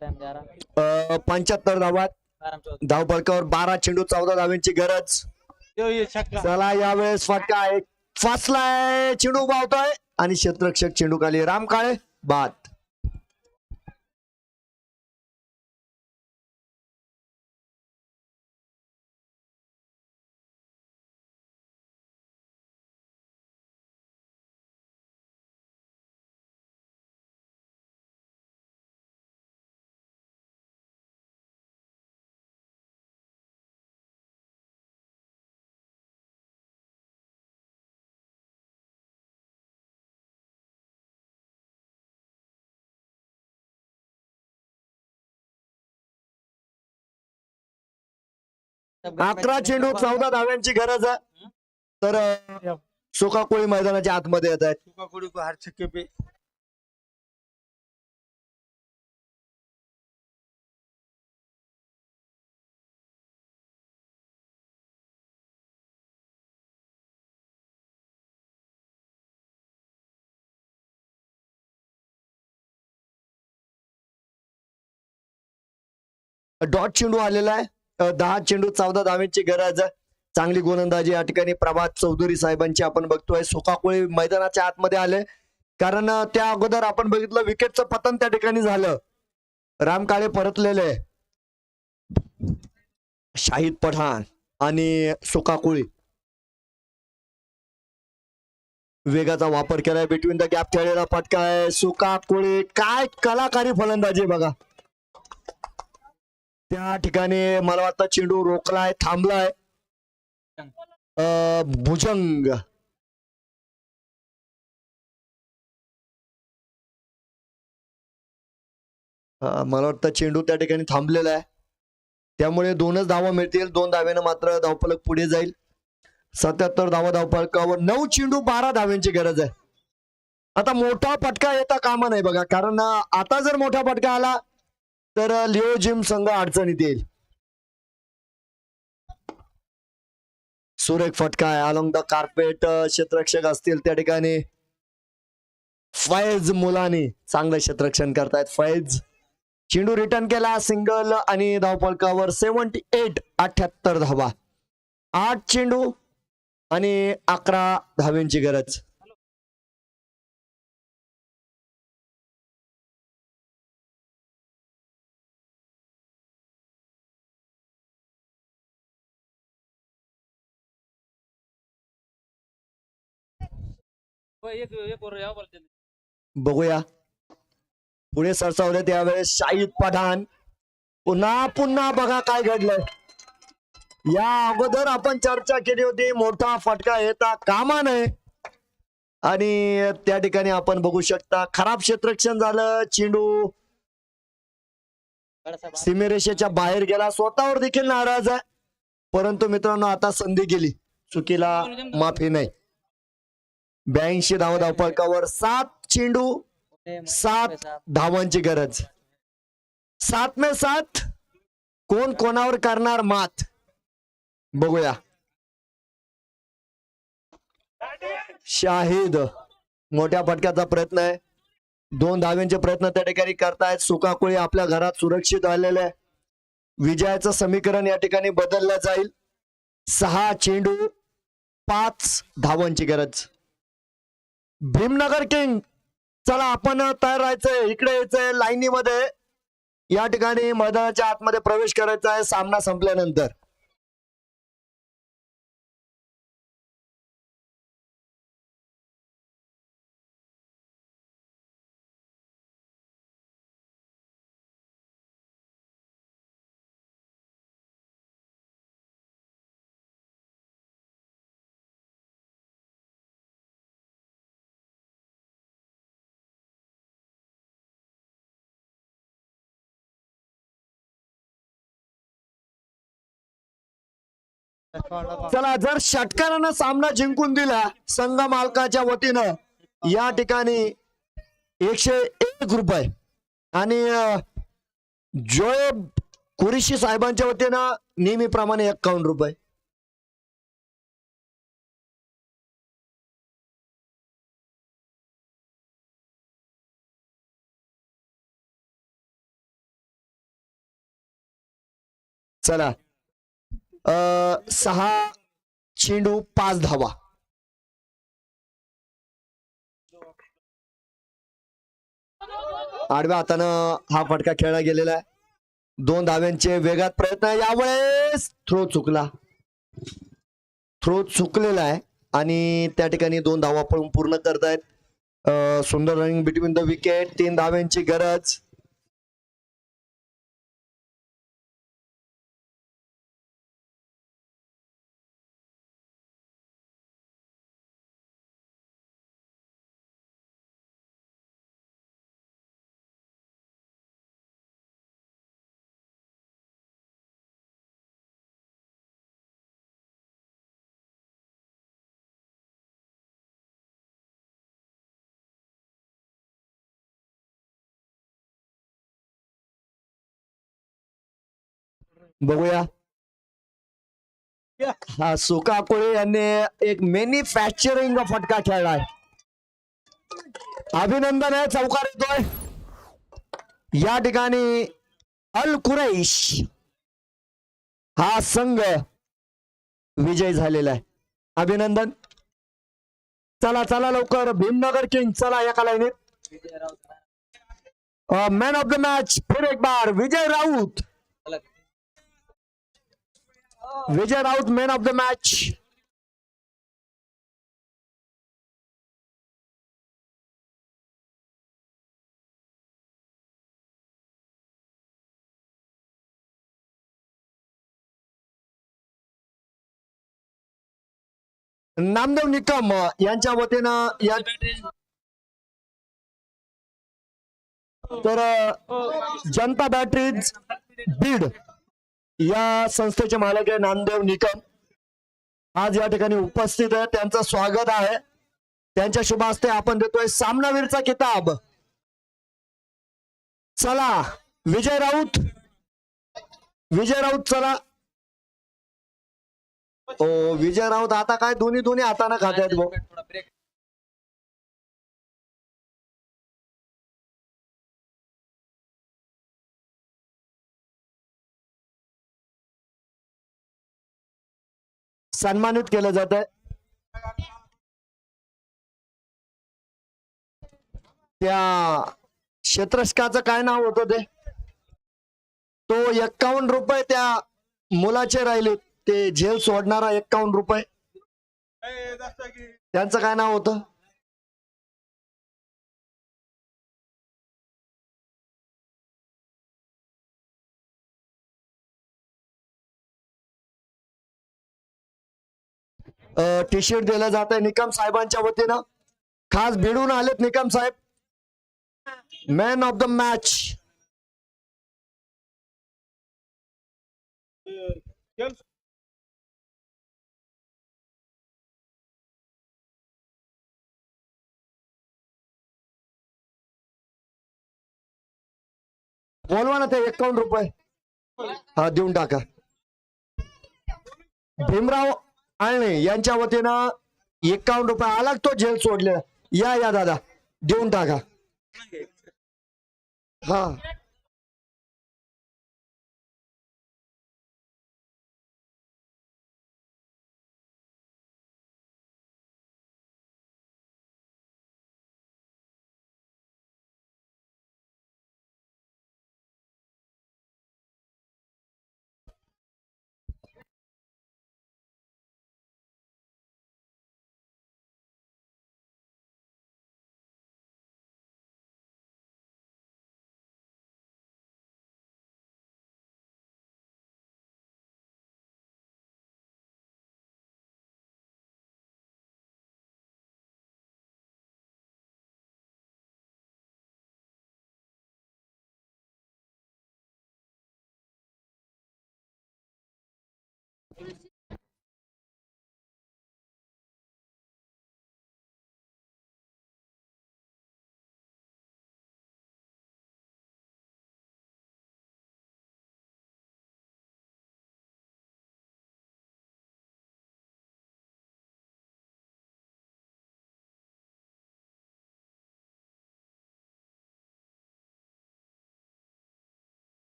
टाइम जा रहा. 75 धावात धावफलकावर 12 चेंडू 14 धाव्यांची गरज. ये छक्का. चला यावेळेस फटका आहे. फासलाय, चेंडू बावतोय आणि क्षेत्ररक्षक चेंडू खाली. राम काळे बाद. अकरा चेंडू 14 धाव्यांची गरज आहे. तर सुका कोळी मैदानाच्या आतमध्ये येत आहेत. कोड़ी को हर छक्के पे डॉट चेंडू आलेला आहे. 10 चेंडू 14 धाव्यांची गरज आहे. चांगली गोलंदाजी या ठिकाणी प्रभात चौधरी साहेबांची आपण बघतोय. सुकाकुळी मैदानाच्या आतमध्ये आले, कारण त्या अगोदर आपण बघितलं विकेटचं पतन त्या ठिकाणी झालं. राम काळे परतलेले. शाहिद पठाण आणि सुकाकुळी वेगाचा वापर केलाय. बिटवीन द गॅप खेळलेला फटका आहे. सुकाकुळी काय कलाकारी फलंदाजी बघा. त्या ठिकाणी मला वाटतं चेंडू रोखलाय, थांबलाय. भुजंग मला वाटतं चेंडू त्या ठिकाणी थांबलेला आहे. त्यामुळे 2च धावा मिळतील. 2 धाव्यानं मात्र धावफलक पुढे जाईल. 77 धावा धावफलकावर. 9 चेंडू 12 धाव्यांची गरज आहे. आता मोठा फटका येता कामा नाही बघा, कारण आता जर मोठा फटका आला तर लिओ जिम संघ अडचणीत येईल. सुरेख फटका आहे. अलॉंग द कार्पेट क्षेत्ररक्षक असतील त्या ठिकाणी. फैज मुलानी चांगलं क्षेत्ररक्षण करतायत. फैज चेंडू रिटर्न केला, सिंगल आणि धावफलकावर 78 धावा. 8 चेंडू आणि 11 धाव्यांची गरज. एक और यावर बोलते. बघूया पुढे सरसावले त्यावेळेस शाहिद पठाण पुन्हा पुन्हा बघा काय घडलंय. या अगोदर आपण चर्चा केली होती, मोठा फटका येता कामा नये. आणि त्या ठिकाणी आपण बघू शकता खराब क्षेत्ररक्षण झालं. चेंडू सीमेरेषेच्या बाहेर गेला. स्वतःवर देखील नाराज आहे. परंतु मित्रांनो आता संधी गेली, चुकीला माफी नाही. 82 धावपळकावर 7 चेंडू 7 धावांची गरज. 7 मे 7 कोण कोणावर करणार मात बघूया. शाहिद मोठ्या फटक्याचा प्रयत्न आहे. 2 धाव्यांचे प्रयत्न त्या ठिकाणी करतायत. सुकाकुळी आपल्या घरात सुरक्षित आलेले आहे. विजयाचं समीकरण या ठिकाणी बदललं जाईल. 6 चेंडू 5 धावांची गरज. भीमनगर किंग चला आपण तयार राहायचंय, इकडे यायचंय लाईनीमध्ये. या ठिकाणी मैदानाच्या आतमध्ये प्रवेश करायचा आहे सामना संपल्यानंतर. चला जर षटकारानं सामना जिंकून दिला संघ मालकाच्या वतीनं या ठिकाणी 101 रुपये आणि जोएब कुरेशी साहेबांच्या वतीनं नेहमीप्रमाणे 51 रुपये. चला 6 चेंडू 5 धावा. आडव्या हातानं हा फटका खेळला गेलेला आहे. 2 धाव्यांचे वेगात प्रयत्न. यावेळेस थ्रो चुकला. थ्रो चुकलेला आहे आणि त्या ठिकाणी 2 धावा पळून पूर्ण करतायत. सुंदर रनिंग बिटवीन द विकेट. 3 धाव्यांची गरज. बघूया. हा सुकाकुळे यांनी एक मॅन्युफॅक्चरिंग फटका खेळलाय. अभिनंदन आहे. चौकार येतोय. या ठिकाणी अल कुरैश हा संघ विजय झालेला आहे. अभिनंदन. चला चला लवकर भीमनगर किंग चला एका लाईनीत. मॅन ऑफ द मॅच फिर एक बार Vijay Raut. Vijay Raut man of the match. Namdev Nikam यांच्या वतीनं या तर जनता बॅटरीज बीड या संस्थेचे मालक आहे नामदेव निकम. आज या ठिकाणी उपस्थित आहे. त्यांचं स्वागत आहे. त्यांच्या शुभ हस्ते आपण देतोय सामनावीरचा किताब. चला विजय राऊत. विजय राऊत चला. ओ विजय राऊत आता काय दोन्ही हाताने खात्यात भाऊ. सन्मानित केलं जात आहे. त्या क्षेत्ररक्षकाचं काय नाव होतं ते, तो 51 रुपये त्या मुलाचे राहिले. ते जेल सोडणारा 51 रुपये त्यांचं काय नाव होतं. टी शर्ट दिलं जात आहे निकम साहेबांच्या वतीनं. खास भिडून आलेत निकम साहेब. Man of the match. बोलवा ना ते 51 रुपये. हा देऊन टाका. भीमराव आळणे यांच्या वतीनं 51 रुपये. आला तो जेल सोडले. या दादा देऊन टाका. हा